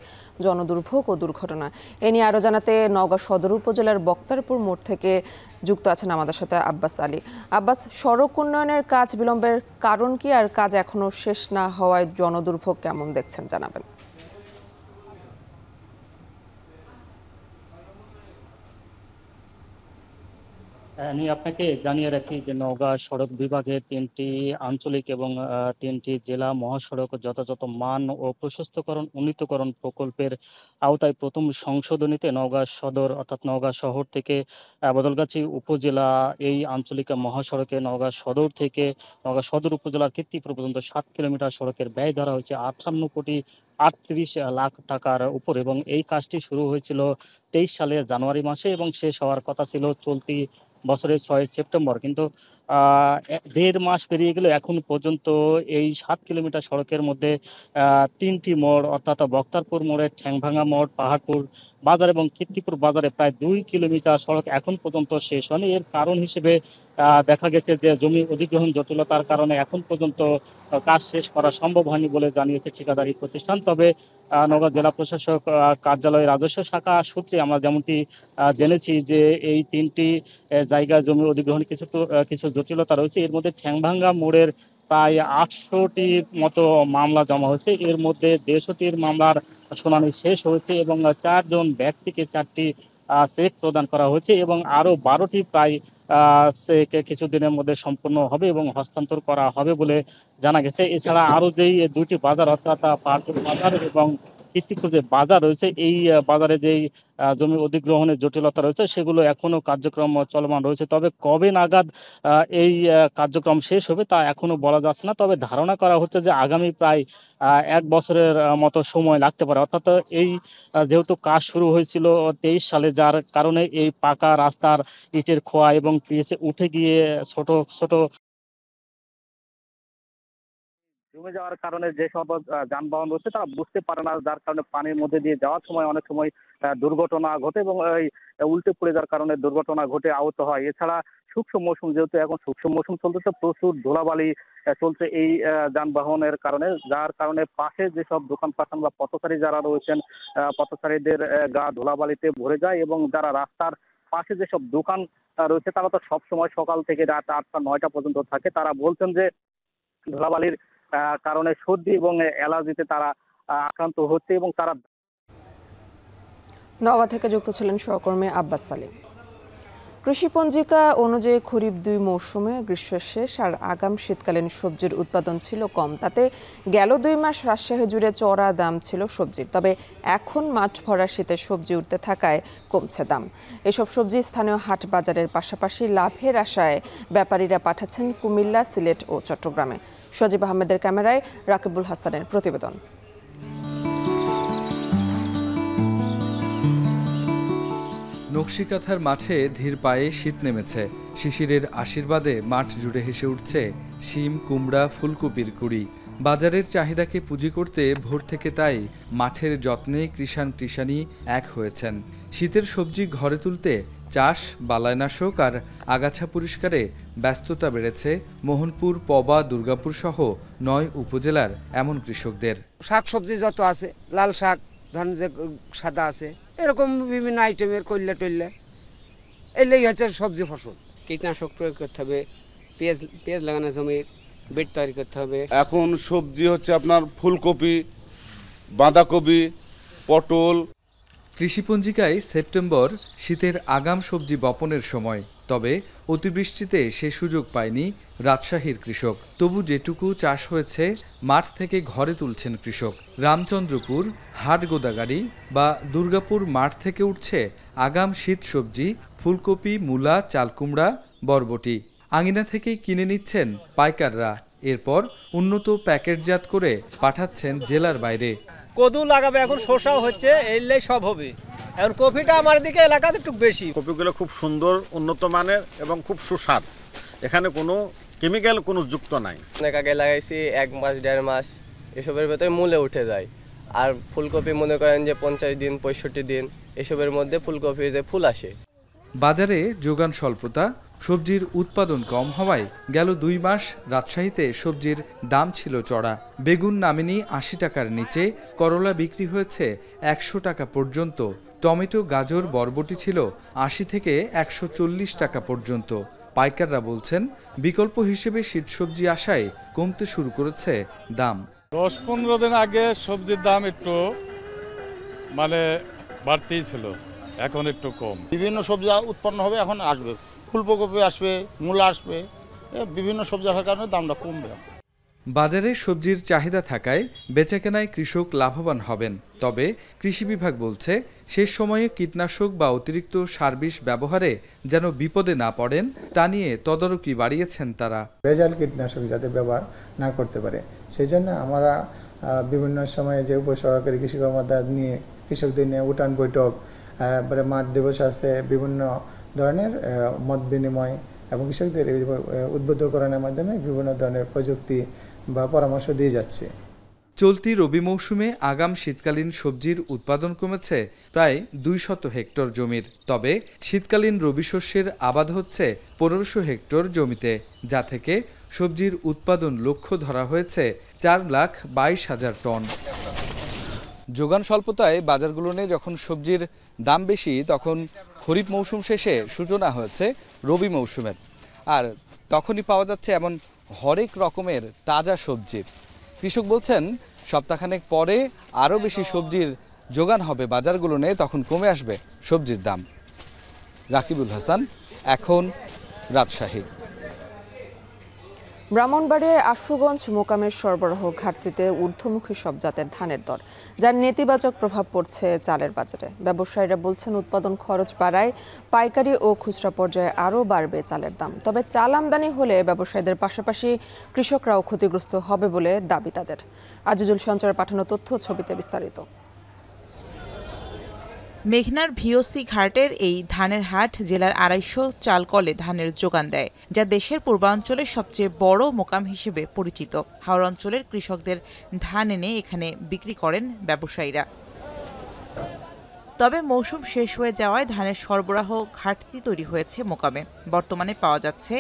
জনদুর্ভোগ ও দুর্ঘটনা। এ নিয়ে আরও জানাতে নওগাঁ সদর উপজেলার বক্তারপুর মোড় থেকে যুক্ত আছেন আমাদের সাথে আব্বাস আলী। আব্বাস, সড়ক উন্নয়নের কাজ বিলম্বের কারণ কি, আর কাজ এখনও শেষ না হওয়ায় জনদুর্ভোগ কেমন দেখছেন জানাবেন। আমি আপনাকে জানিয়ে রাখি যে নওগাঁ সড়ক বিভাগের ৩টি আঞ্চলিক এবং ৩টি জেলা মহাসড়ক যথাযথ মান ও প্রশস্তকরণ উন্নীতকরণ প্রকল্পের আওতায় প্রথম সংশোধনীতে নওগাঁ সদর অর্থাৎ নওগাঁ শহর থেকে বদলগাছি উপজেলা এই আঞ্চলিক মহাসড়কে নওগাঁ সদর থেকে নওগাঁ সদর উপজেলার কীর্তিপুর পর্যন্ত ৭ কিলোমিটার সড়কের ব্যয় ধরা হয়েছে ৫৮ কোটি ৩৮ লাখ টাকার উপর এবং এই কাজটি শুরু হয়েছিল ২৩ সালের জানুয়ারি মাসে এবং শেষ হওয়ার কথা ছিল চলতি বছরের ৬ সেপ্টেম্বর, কিন্তু ১.৫ মাস পেরিয়ে গেলে এখন পর্যন্ত এই ৭ কিলোমিটার সড়কের মধ্যে ৩টি মোড় অর্থাৎ বক্তারপুর মোড়ে, ঠ্যাংভাঙা মোড়, পাহাড়পুর বাজার এবং কীর্তিপুর বাজারে প্রায় ২ কিলোমিটার সড়ক এখন পর্যন্ত শেষ হয়নি। এর কারণ হিসেবে দেখা গেছে যে জমি অধিগ্রহণ জটিলতার কারণে এখন পর্যন্ত কাজ শেষ করা সম্ভব হয়নি বলে জানিয়েছে ঠিকাদারি প্রতিষ্ঠান। তবে নওগাঁ জেলা প্রশাসক কার্যালয়ের রাজস্ব শাখা সূত্রে আমরা যেমনটি জেনেছি যে এই ৩টি জায়গায় জমি অধিগ্রহণ কিছু জটিলতা রয়েছে। এর মধ্যে ঠ্যাংভাঙ্গা মোড়ের প্রায় ৮০০টির মতো মামলা জমা হয়েছে, এর মধ্যে ১৫০টির মামলার শুনানি শেষ হয়েছে এবং ৪ জন ব্যক্তিকে ৪টি চেক প্রদান করা হয়েছে এবং আরও ১২টি প্রায় কিছুদিনের মধ্যে সম্পূর্ণ হবে এবং হস্তান্তর করা হবে বলে জানা গেছে। এছাড়া আরও যেই ২টি বাজার অর্থাৎ পাহাড়পুর বাজার এবং ভিত্তিক যে বাজার রয়েছে, এই বাজারে যেই জমি অধিগ্রহণের জটিলতা রয়েছে সেগুলো এখনো কার্যক্রম চলমান রয়েছে। তবে কবে নাগাদ এই কার্যক্রম শেষ হবে তা এখনো বলা যাচ্ছে না। তবে ধারণা করা হচ্ছে যে আগামী প্রায় 1 বছরের মতো সময় লাগতে পারে। অর্থাৎ এই যেহেতু কাজ শুরু হয়েছিল 23 সালে, যার কারণে এই পাকা রাস্তার ইটের খোয়া এবং পিএসএ উঠে গিয়ে ছোট ছোট জমে যাওয়ার কারণে যে সব যানবাহন রয়েছে তারা বুঝতে পারে না, যার কারণে পানির মধ্যে দিয়ে যাওয়ার সময় অনেক সময় দুর্ঘটনা ঘটে এবং উল্টে পড়ে যাওয়ার কারণে দুর্ঘটনা ঘটে আহত হয়। এছাড়া শুষ্ক মৌসুম, যেহেতু এখন শুষ্ক মৌসুম চলতেছে, প্রচুর ধুলাবালি চলছে এই যানবাহনের কারণে, যার কারণে পাশে যেসব দোকানপাট বা পথচারী যারা রয়েছেন পথচারীদের গা ধুলাবালিতে ভরে যায় এবং যারা রাস্তার পাশে যেসব দোকান রয়েছে তারা তো সবসময় সকাল থেকে রাত 8টা 9টা পর্যন্ত থাকে। তারা বলছেন যে ধুলাবালির কারণে সর্দি এবং অ্যালার্জিতে তারা আক্রান্ত হচ্ছে এবং তারা নওগাঁ থেকে যুক্ত ছিলেন সহকর্মী আব্বাস সালিম। কৃষি পঞ্জিকা অনুযায়ী খরিফ 2 মৌসুমে গ্রীষ্ম শেষ আর আগাম শীতকালীন সবজির উৎপাদন ছিল কম। তাতে গেল 2 মাস রাজশাহী জুড়ে চড়া দাম ছিল সবজির। তবে এখন মাঠ ভরা শীতে সবজি উঠতে থাকায় কমছে দাম। এসব সবজি স্থানীয় হাট বাজারের পাশাপাশি লাভের আশায় ব্যাপারীরা পাঠাচ্ছেন কুমিল্লা, সিলেট ও চট্টগ্রামে। সজীব আহমেদের ক্যামেরায় রাকিবুল হাসানের প্রতিবেদন। নকশিকাথার মাঠে ধীর পায়ে শীত নেমেছে। শিশিরের আশীর্বাদে মাঠ জুড়ে হেসে উঠছে শিম, কুমড়া, ফুলকপির কুড়ি। বাজারের চাহিদাকে পুঁজি করতে ভোর থেকে তাই মাঠের যত্নে কৃষাণী এক হয়েছেন। শীতের সবজি ঘরে তুলতে চাষ, বালাইনাশক আর আগাছা পরিষ্কারে ব্যস্ততা বেড়েছে মোহনপুর, পবা, দুর্গাপুর সহ 9 উপজেলার এমন কৃষকদের। শাক সবজি যত আছে, লাল শাক, ধান যে সাদা আছে, এরকম বিভিন্ন আইটেমের কল্যা টল্যা, এলেই হচ্ছে সবজি ফসল। কীটনাশক প্রয়োগ করতে হবে, পেঁয়াজ লাগানো জমির বেড তৈরি করতে হবে। এখন সবজি হচ্ছে আপনার ফুলকপি, বাঁধাকপি, পটল। কৃষি পঞ্জিকায় সেপ্টেম্বর শীতের আগাম সবজি বপনের সময়। তবে অতিবৃষ্টিতে সে সুযোগ পায়নি রাজশাহীর কৃষক। তবু যেটুকু চাষ হয়েছে মাঠ থেকে ঘরে তুলছেন কৃষক। রামচন্দ্রপুর, হাটগোদাগাড়ি বা দুর্গাপুর মাঠ থেকে উঠছে আগাম শীত সবজি, ফুলকপি, মূলা, চালকুমড়া, বরবটি। আঙিনা থেকেই কিনে নিচ্ছেন পাইকাররা, এরপর উন্নত প্যাকেটজাত করে পাঠাচ্ছেন জেলার বাইরে। কদু লাগাবে, এখন শসাও হচ্ছে, এলেই সব হবে। এখন কপিটা আমার দিকে এলাকাতে একটু বেশি। কপিগুলো খুব সুন্দর, উন্নত মানের এবং খুব সুস্বাদ। এখানে কোনো কেমিক্যাল কোনো যুক্ত নাই। অনেক আগে লাগাইছি, 1 মাস 1.5 মাস এসবের ভেতরে মূলে উঠে যায়। আর ফুলকপি মনে করেন যে 50 দিন 65 দিন এসবের মধ্যে ফুলকপিতে ফুল আসে। বাজারে যোগান স্বল্পতা, সবজির উৎপাদন কম হওয়ায় গেল 2 মাস রাজশাহীতে সবজির দাম ছিল চড়া। বেগুন নামেনি 80 টাকার নিচে, করলা বিক্রি হয়েছে 100 টাকা পর্যন্ত। টমেটো, গাজর, বরবটি ছিল 80 থেকে 140 টাকা পর্যন্ত। পাইকাররা বলছেন বিকল্প হিসেবে শীত সবজি আসায় কমতে শুরু করেছে দাম। 10-15 দিন আগে সবজির দাম একটু বাড়তেই ছিল, এখন একটু কম। বিভিন্ন সবজি উৎপন্ন হবে, এখন আসবে, ফুলকপি আসবে, মূলা আসবে, বিভিন্ন সবজি আসার কারণে দামটা কমবে। বাজারে সবজির চাহিদা থাকায় বেচাকেনায় কৃষক লাভবান হবেন। তবে কৃষি বিভাগ বলছে শেষ সময়ে কীটনাশক বা অতিরিক্ত সার-বিষ ব্যবহারে যেন বিপদে না পড়েন তা নিয়ে তদারকি বাড়িয়েছেন তারা। ভেজাল কীটনাশক যাতে ব্যবহার না করতে পারে সেই জন্য আমরা বিভিন্ন সময়ে যে উপসহকারী কৃষি কর্মকর্তা নিয়ে কৃষকদের নিয়ে উঠান বৈঠক, মাঠ দিবস আছে, বিভিন্ন ধরনের মত বিনিময় এবং কৃষকদের উদ্বুদ্ধকরণের মাধ্যমে বিভিন্ন ধরনের প্রযুক্তি বা পরামর্শ দিয়ে যাচ্ছে। চলতি রবি মৌসুমে আগাম শীতকালীন সবজির উৎপাদন কমেছে প্রায় 200 হেক্টর জমির। তবে শীতকালীন রবি শস্যের আবাদ হচ্ছে 1500 হেক্টর জমিতে, যা থেকে সবজির উৎপাদন লক্ষ্য ধরা হয়েছে 4,22,000 টন। যোগান স্বল্পতায় বাজারগুলোতে যখন সবজির দাম বেশি, তখন খরিফ মৌসুম শেষে সূচনা হয়েছে রবি মৌসুমের। আর তখনই পাওয়া যাচ্ছে এমন হরেক রকমের তাজা সবজি। কৃষক বলছেন সপ্তাহখানেক পরে আরও বেশি সবজির যোগান হবে বাজারগুলোতে, তখন কমে আসবে সবজির দাম। রাকিবুল হাসান, এখন, রাজশাহী। ব্রাহ্মণবাড়িয়ায় আশুগঞ্জ মোকামের সরবরাহ ঘাটতিতে ঊর্ধ্বমুখী সব জাতের ধানের দর, যার নেতিবাচক প্রভাব পড়ছে চালের বাজারে। ব্যবসায়ীরা বলছেন উৎপাদন খরচ বাড়ায় পাইকারি ও খুচরা পর্যায়ে আরও বাড়বে চালের দাম। তবে চাল আমদানি হলে ব্যবসায়ীদের পাশাপাশি কৃষকরাও ক্ষতিগ্রস্ত হবে বলে দাবি তাদের। আজিজুল সঞ্চারের পাঠানো তথ্য ছবিতে বিস্তারিত। মেঘনার ভিওসি ঘাটের এই ধানের হাট জেলার ২৫০ চাল কলে ধানের যোগান দেয়, যা দেশের পূর্বাঞ্চলের সবচেয়ে বড় মোকাম হিসেবে পরিচিত। হাওড় অঞ্চলের কৃষকদের ধান এনে এখানে বিক্রি করেন ব্যবসায়ীরা। তবে মৌসুম শেষ হয়ে যাওয়ায় ধানের সরবরাহ ঘাটতি তৈরি হয়েছে মোকামে। বর্তমানে পাওয়া যাচ্ছে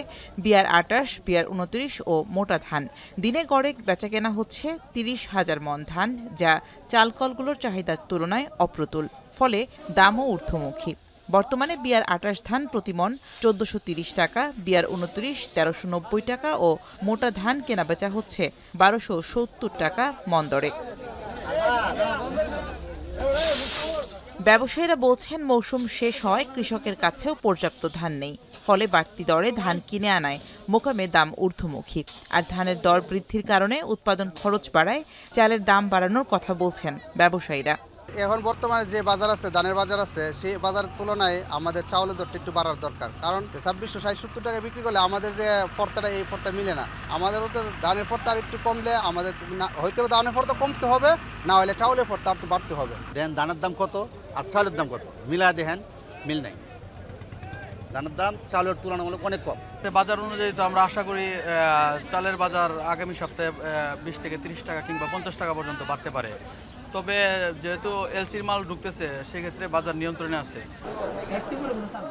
BR-২৮, BR-২৯ ও মোটা ধান। দিনে গড়ে বেচাকেনা হচ্ছে ৩০,০০০ মণ ধান, যা চালকলগুলোর চাহিদার তুলনায় অপ্রতুল। ফলে দামও ঊর্ধ্বমুখী। বর্তমানে BR-২৮ ধান প্রতি মণ ১৪৩০ টাকা, BR-২৯ ১৩৯০ টাকা ও মোটা ধান কেনাবেচা হচ্ছে ১২৭০ টাকা মণ দরে। ব্যবসায়ীরা বলছেন মৌসুম শেষ হয় কৃষকের কাছেও পর্যাপ্ত ধান নেই। ফলে বাড়তি দরে ধান কিনে আনায় মোকামে দাম ঊর্ধ্বমুখী। আর ধানের দর বৃদ্ধির কারণে উৎপাদন খরচ বাড়ায় চালের দাম বাড়ানোর কথা বলছেন ব্যবসায়ীরা। এখন বর্তমানে যে বাজার আছে, ধানের বাজার আছে, সেই বাজারের তুলনায় আমাদের চাউলের দরটা একটু বাড়ার দরকার। কারণ ২৬৬০ টাকা বিক্রি করলে আমাদের যে ফর্তাটা, এই ফর্তা মিলে না। আমাদের তো ধানের ফর্তা আর একটু কমলে আমাদের হয়তো ধানের ফর্তা কমতে হবে, না হলে চাউলের ফর্তা একটু বাড়তে হবে। দেন ধানের দাম কত আর চাউলের দাম কত মিলা দেখেন, মিল নাই। ধানের দাম চাউলের তুলনামূলক অনেক কম। বাজার অনুযায়ী তো আমরা আশা করি চালের বাজার আগামী সপ্তাহে ২০ থেকে ৩০ টাকা কিংবা ৫০ টাকা পর্যন্ত বাড়তে পারে। তবে যেহেতু এলসির মাল ঢুকতেছে, সেক্ষেত্রে বাজার নিয়ন্ত্রণে আছে।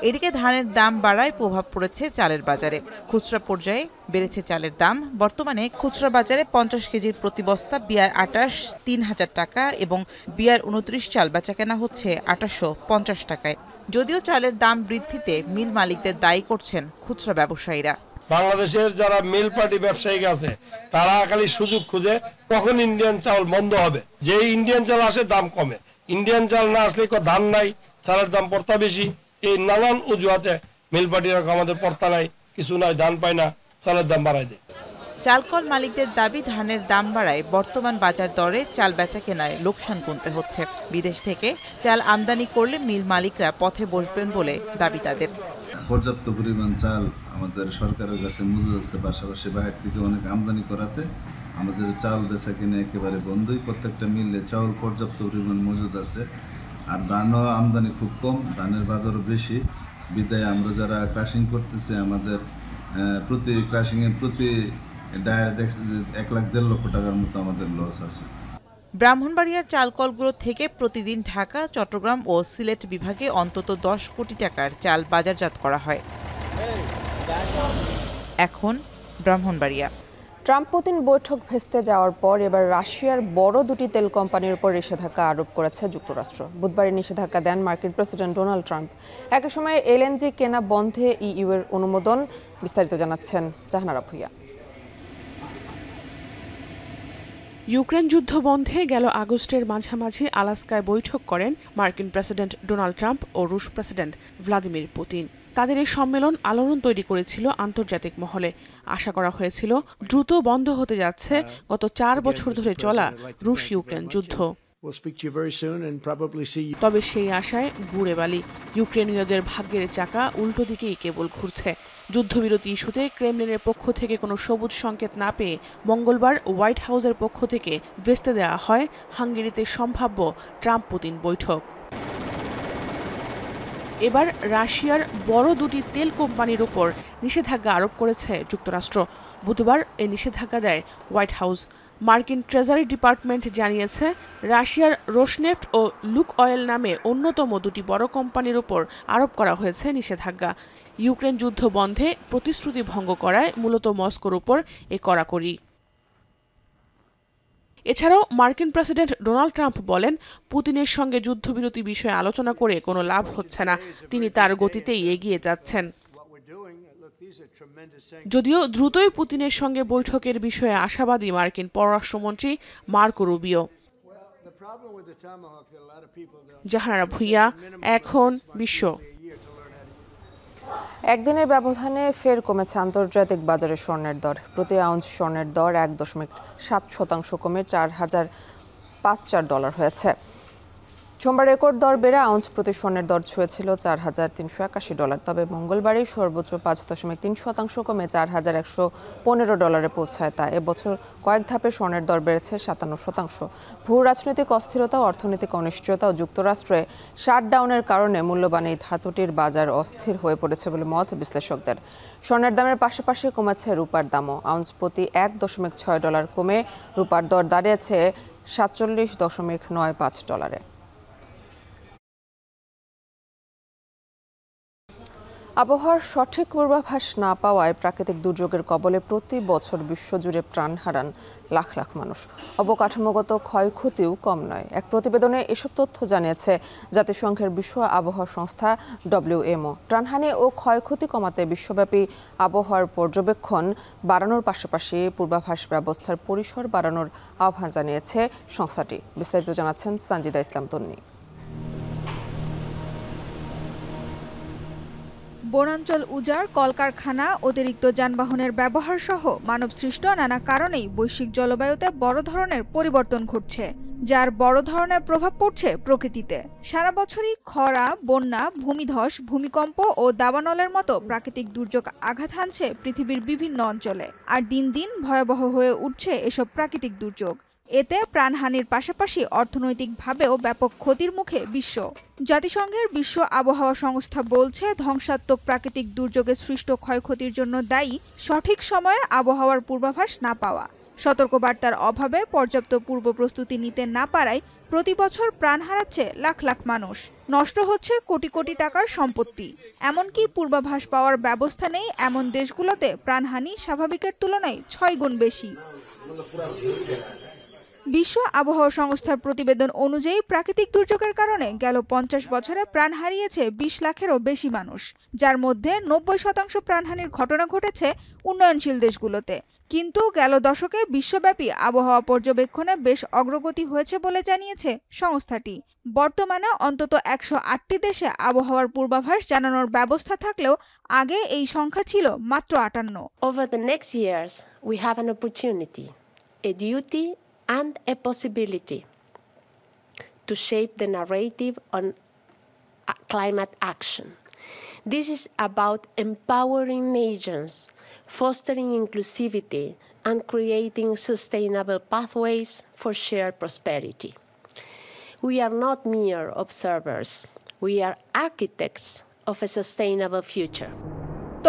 এদিকে ধানের দাম বাড়ায় প্রভাব পড়েছে চালের বাজারে। খুচরা পর্যায়ে বেড়েছে চালের দাম। বর্তমানে খুচরা বাজারে ৫০ কেজির প্রতি বস্তা BR-২৮ ৩,০০০ টাকা এবং BR-২৯ চাল বেচাকেনা হচ্ছে ২৮৫০ টাকায়। যদিও চালের দাম বৃদ্ধিতে মিল মালিকদের দায়ী করছেন খুচরা ব্যবসায়ীরা। বাংলাদেশের যারা মিল পার্টি ব্যবসায়ী আছে, তারা খালি সুযোগ খুঁজে কখন ইন্ডিয়ান চাল বন্ধ হবে। যে ইন্ডিয়ান চাল আসে দাম কমে, ইন্ডিয়ান চাল না আসলে ধান নাই, চালের দাম পড়তা বেশি। এই নানান অজুহাতে মিল পার্টিরা আমাদের পড়তা নাই, কিছু নাই, ধান পায় না, চালের দাম বাড়ায় দেয়। চালকল মালিকদের দাবি ধানের দাম বাড়ায় বর্তমান বাজার দরে চাল বেচা কেনায় লোকসান গুনতে হচ্ছে। বিদেশ থেকে চাল আমদানি করলে মিল মালিকরা পথে বসবেন বলে দাবি তাদের। পর্যাপ্ত পরিমাণ চাল আমাদের সরকারের কাছে মজুদ আছে, পাশাপাশি বাইরে থেকে অনেক আমদানি করাতে আমাদের চাল বেচা কিনে একেবারে বন্ধই। প্রত্যেকটা মিলে চাউল পর্যাপ্ত পরিমাণ মজুদ আছে, আর ধানও আমদানি খুব কম, ধানের বাজারও বেশি। বিদায় আমরা যারা ক্রাশিং করতেছি, আমাদের প্রতি ক্রাশিংয়ের প্রতি ডায়ারে দেখছি যে ১,০০,০০০ লক্ষ টাকার মতো আমাদের লস আছে। ব্রাহ্মণবাড়িয়ার চালকলগুলো থেকে প্রতিদিন ঢাকা, চট্টগ্রাম ও সিলেট বিভাগে অন্তত ১০ কোটি টাকার চাল বাজারজাত করা হয়। এখন ব্রাহ্মণবাড়িয়া। ট্রাম্প পুতিন বৈঠক ভেস্তে যাওয়ার পর এবার রাশিয়ার বড় দুটি তেল কোম্পানির উপর নিষেধাজ্ঞা আরোপ করেছে যুক্তরাষ্ট্র। বুধবার নিষেধাজ্ঞা দেন মার্কিন প্রেসিডেন্ট ডোনাল্ড ট্রাম্প। একই সময়ে LNG কেনা বন্ধে EU এর অনুমোদন। বিস্তারিত জানাচ্ছেন জাহানারা ভুইয়া। ইউক্রেন যুদ্ধ বন্ধে গেল আগস্টের মাঝামাঝি আলাস্কায় বৈঠক করেন মার্কিন প্রেসিডেন্ট ডোনাল্ড ট্রাম্প ও রুশ প্রেসিডেন্ট ভ্লাদিমির পুতিন। তাদের এই সম্মেলন আলোড়ন তৈরি করেছিল আন্তর্জাতিক মহলে। আশা করা হয়েছিল দ্রুত বন্ধ হতে যাচ্ছে গত ৪ বছর ধরে চলা রুশ ইউক্রেন যুদ্ধ। তবে সেই আশায় গুড়ে বালি। ইউক্রেনীয়দের ভাগ্যের চাকা উল্টো দিকেই কেবল ঘুরছে। যুদ্ধবিরতি ইস্যুতে ক্রেমলিনের পক্ষ থেকে কোনো সবুজ সংকেত না পেয়ে মঙ্গলবার হোয়াইট হাউসের পক্ষ থেকে ভেস্তে দেওয়া হয় হাঙ্গেরিতে সম্ভাব্য ট্রাম্প পুতিন বৈঠক। এবার রাশিয়ার বড় দুটি তেল কোম্পানির উপর নিষেধাজ্ঞা আরোপ করেছে যুক্তরাষ্ট্র। বুধবার এই নিষেধাজ্ঞা দেয় হোয়াইট হাউস। মার্কিন ট্রেজারি ডিপার্টমেন্ট জানিয়েছে, রাশিয়ার রোসনেফট ও লুক অয়েল নামে অন্যতম দুটি বড় কোম্পানির উপর আরোপ করা হয়েছে নিষেধাজ্ঞা। ইউক্রেন যুদ্ধ বন্ধে প্রতিশ্রুতি ভঙ্গ করায় মূলত মস্কোর উপর এ কড়াকড়ি। এছাড়াও মার্কিন প্রেসিডেন্ট ডোনাল্ড ট্রাম্প বলেন, পুতিনের সঙ্গে যুদ্ধবিরতি বিষয়ে আলোচনা করে কোনো লাভ হচ্ছে না। তিনি তার গতিতেই এগিয়ে যাচ্ছেন। যদিও দ্রুতই পুতিনের সঙ্গে বৈঠকের বিষয়ে আশাবাদী মার্কিন পররাষ্ট্রমন্ত্রী মার্কো রুবিও। জাহানারা ভুইয়া, এখন বিশ্ব। একদিনের ব্যবধানে ফের কমেছে আন্তর্জাতিক বাজারে স্বর্ণের দর। প্রতি আউন্স স্বর্ণের দর 1.7% কমে $4,054 হয়েছে। সোমবার রেকর্ড দর বেড়ে আউন্স প্রতি স্বর্ণের দর ছুঁয়েছিল $4,381। তবে মঙ্গলবারই সর্বোচ্চ 5.3% কমে $4,115 পৌঁছায় তা। এবছর কয়েক ধাপে স্বর্ণের দর বেড়েছে 57%। ভূ রাজনৈতিক অস্থিরতা, অর্থনৈতিক অনিশ্চয়তা ও যুক্তরাষ্ট্রে শাটডাউনের কারণে মূল্যবান এই ধাতুটির বাজার অস্থির হয়ে পড়েছে বলে মত বিশ্লেষকদের। স্বর্ণের দামের পাশাপাশি কমেছে রূপার দামও। আউন্স প্রতি $1.6 কমে রূপার দর দাঁড়িয়েছে $47.95। আবহাওয়ার সঠিক পূর্বাভাস না পাওয়ায় প্রাকৃতিক দুর্যোগের কবলে প্রতি বছর বিশ্বজুড়ে প্রাণ হারান লাখ লাখ মানুষ। অবকাঠামোগত ক্ষয়ক্ষতিও কম নয়। এক প্রতিবেদনে এসব তথ্য জানিয়েছে জাতিসংঘের বিশ্ব আবহাওয়া সংস্থা WMO। প্রাণহানি ও ক্ষয়ক্ষতি কমাতে বিশ্বব্যাপী আবহাওয়ার পর্যবেক্ষণ বাড়ানোর পাশাপাশি পূর্বাভাস ব্যবস্থার পরিসর বাড়ানোর আহ্বান জানিয়েছে সংস্থাটি। বিস্তারিত জানাচ্ছেন সানজিদা ইসলাম তন্নি। বনাঞ্চল উজাড়, কলকারখানা, অতিরিক্ত যানবাহনের ব্যবহার সহ মানবসৃষ্ট নানা কারণেই বৈশ্বিক জলবায়ুতে বড় ধরনের পরিবর্তন ঘটছে, যার বড় ধরনের প্রভাব পড়ছে প্রকৃতিতে। সারা বছরই খরা, বন্যা, ভূমিধস, ভূমিকম্প ও দাবানলের মতো প্রাকৃতিক দুর্যোগ আঘাত হানছে পৃথিবীর বিভিন্ন অঞ্চলে। আর দিন দিন ভয়াবহ হয়ে উঠছে এসব প্রাকৃতিক দুর্যোগ। এতে প্রাণহানির পাশাপাশি অর্থনৈতিকভাবেও ব্যাপক ক্ষতির মুখে বিশ্ব। জাতিসংঘের বিশ্ব আবহাওয়া সংস্থা বলছে, ধ্বংসাত্মক প্রাকৃতিক দুর্যোগে সৃষ্ট ক্ষয়ক্ষতির জন্য দায়ী সঠিক সময়ে আবহাওয়ার পূর্বাভাস না পাওয়া, সতর্কবার্তার অভাবে পর্যাপ্ত পূর্ব প্রস্তুতি নিতে না পারায় প্রতি বছর প্রাণ হারাচ্ছে লাখ লাখ মানুষ। নষ্ট হচ্ছে কোটি কোটি টাকার সম্পত্তি। এমনকি পূর্বাভাস পাওয়ার ব্যবস্থা নেই এমন দেশগুলোতে প্রাণহানি স্বাভাবিকের তুলনায় 6 গুণ বেশি। বিশ্ব আবহাওয়া সংস্থার প্রতিবেদন অনুযায়ী প্রাকৃতিক দুর্যোগের কারণে গেল 50 বছরে প্রাণ হারিয়েছে 20 লাখেরও বেশি মানুষ, যার মধ্যে 90% প্রাণহানির ঘটনা ঘটেছে উন্নয়নশীল দেশগুলোতে। কিন্তু গেল দশকে বিশ্বব্যাপী আবহাওয়া পর্যবেক্ষণে বেশ অগ্রগতি হয়েছে বলে জানিয়েছে সংস্থাটি। বর্তমানে অন্তত 108টি দেশে আবহাওয়ার পূর্বাভাস জানানোর ব্যবস্থা থাকলেও আগে এই সংখ্যা ছিল মাত্র 58। Over the next years, we have an opportunity, a duty and a possibility to shape the narrative on climate action. This is about empowering nations, fostering inclusivity, and creating sustainable pathways for shared prosperity. We are not mere observers. We are architects of a sustainable future.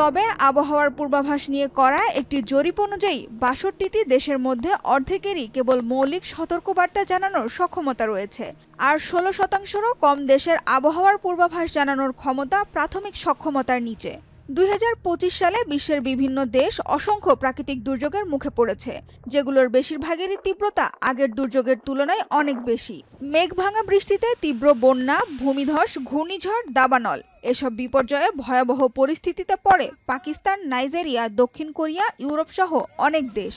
তবে আবহাওয়ার পূর্বাভাস নিয়ে করা একটি জরিপ অনুযায়ী 62টি দেশের মধ্যে অর্ধেকেরই কেবল মৌলিক সতর্কবার্তা জানানোর সক্ষমতা রয়েছে, আর 16%রও কম দেশের আবহাওয়ার পূর্বাভাস জানানোর ক্ষমতা প্রাথমিক সক্ষমতার নিচে। 2025 সালে বিশ্বের বিভিন্ন দেশ অসংখ্য প্রাকৃতিক দুর্যোগের মুখে পড়েছে, যেগুলোর বেশিরভাগেরই তীব্রতা আগের দুর্যোগের তুলনায় অনেক বেশি। মেঘভাঙা বৃষ্টিতে তীব্র বন্যা, ভূমিধস, ঘূর্ণিঝড়, দাবানল এসব বিপর্যয়ে ভয়াবহ পরিস্থিতিতে পড়ে পাকিস্তান, নাইজেরিয়া, দক্ষিণ কোরিয়া, ইউরোপ সহ অনেক দেশ।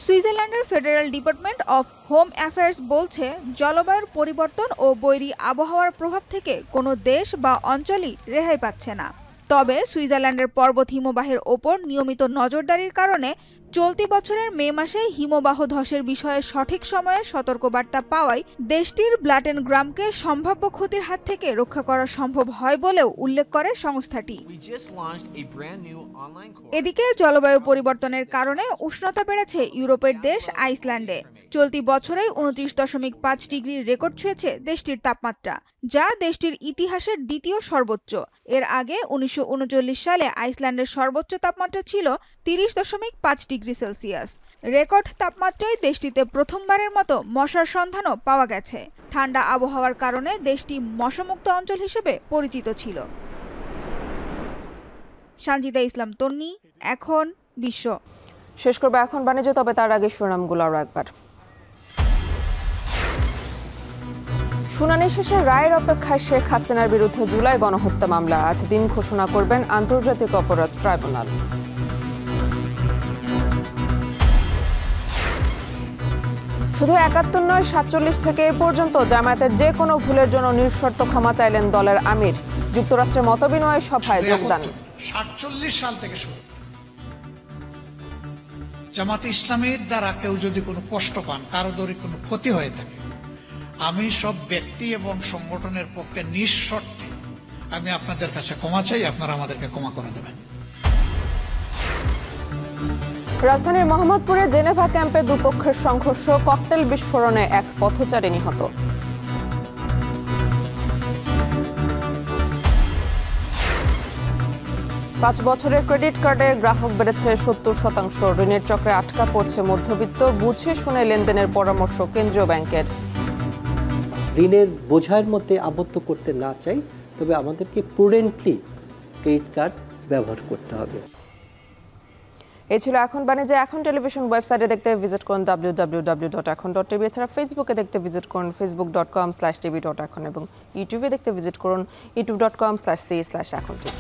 সুইজারল্যান্ডের federal department of home affairs বলছে, জলবায়ুর পরিবর্তন ও বৈরী আবহাওয়ার প্রভাব থেকে কোনো দেশ বা অঞ্চলই রেহাই পাচ্ছে না। তবে সুইজারল্যান্ডের পর্বত হিমবাহের ওপর নিয়মিত নজরদারির কারণে চলতি বছরের মে মাসে হিমবাহ ধসের বিষয়ে সঠিক সময়ে সতর্কবার্তা পাওয়ায় দেশটির ব্লাটেনগ্রামকে সম্ভাব্য ক্ষতির হাত থেকে রক্ষা করা সম্ভব হয় বলেও উল্লেখ করে সংস্থাটি। এদিকে জলবায়ু পরিবর্তনের কারণে উষ্ণতা বেড়েছে ইউরোপের দেশ আইসল্যান্ডে। চলতি বছরেই 29.5 ডিগ্রি রেকর্ড ছুঁয়েছে দেশটির তাপমাত্রা, যা দেশটির ইতিহাসের দ্বিতীয় সর্বোচ্চ। এর আগে 1939 সালে আইসল্যান্ডের সর্বোচ্চ তাপমাত্রা ছিল 30.5 ডিগ্রি সেলসিয়াস। রেকর্ড তাপমাত্রায় দেশটিতে প্রথমবারের মতো মশার সন্ধানও পাওয়া গেছে। ঠান্ডা আবহাওয়ার কারণে দেশটি মশামুক্ত অঞ্চল হিসেবে পরিচিত ছিল। সানজিদা ইসলাম তন্নি, এখন বিশ্ব। শেষ করবে এখন বাণিজ্য, তবে তার আগে শিরোনামগুলো আরও একবার। শুনানি শেষে রায়ের অপেক্ষায় শেখ হাসিনার বিরুদ্ধে জুলাই গণহত্যা মামলা। আজ দিন ঘোষণা করবেন আন্তর্জাতিক অপরাধ ট্রাইব্যুনাল। শুধু 71 নয়, 47 থেকে এ পর্যন্ত জামায়াতের যে কোনো ভুলের জন্য নিঃশর্ত ক্ষমা চাইলেন দলের আমির। যুক্তরাষ্ট্রের মতবিনিময় সভায় যোগদান। 47 সাল থেকে শুরু জামাত ইসলামীর দ্বারা কেউ যদি কোনো কষ্ট পান, কারো দরে কোনো ক্ষতি হয়ে থাকে, আমি সব ব্যক্তি এবং সংগঠনের পক্ষে নিঃশর্তে আমি আপনাদের কাছে ক্ষমা চাই, আপনারা আমাদেরকে ক্ষমা করে দেবেন। রাজধানীর মোহাম্মদপুরে জেনেভা ক্যাম্পে দুপক্ষের সংঘর্ষ, ককটেল বিস্ফোরণে এক পথচারী নিহত। পাঁচ বছরের ক্রেডিট কার্ডের গ্রাহক বেড়েছে 70%। ঋণের চক্রে আটকা পড়ছে মধ্যবিত্ত, বুঝে শুনে লেনদেনের পরামর্শ কেন্দ্রীয় ব্যাংকের। ঋণের বোঝার মধ্যে আবদ্ধ করতে না চাই, তবে আমাদেরকে প্রুডেন্টলি ক্রেডিট কার্ড ব্যবহার করতে হবে। এই ছিল এখন বাণিজ্য। এখন টেলিভিশন ওয়েবসাইটে দেখতে ভিজিট করুন www.ekhon.tv। এছাড়া ফেসবুকে দেখতে ভিজিট করুন facebook.com/tv.ekhon এবং ইউটিউবে দেখতে ভিজিট করুন youtube.com/c/ekhon tv।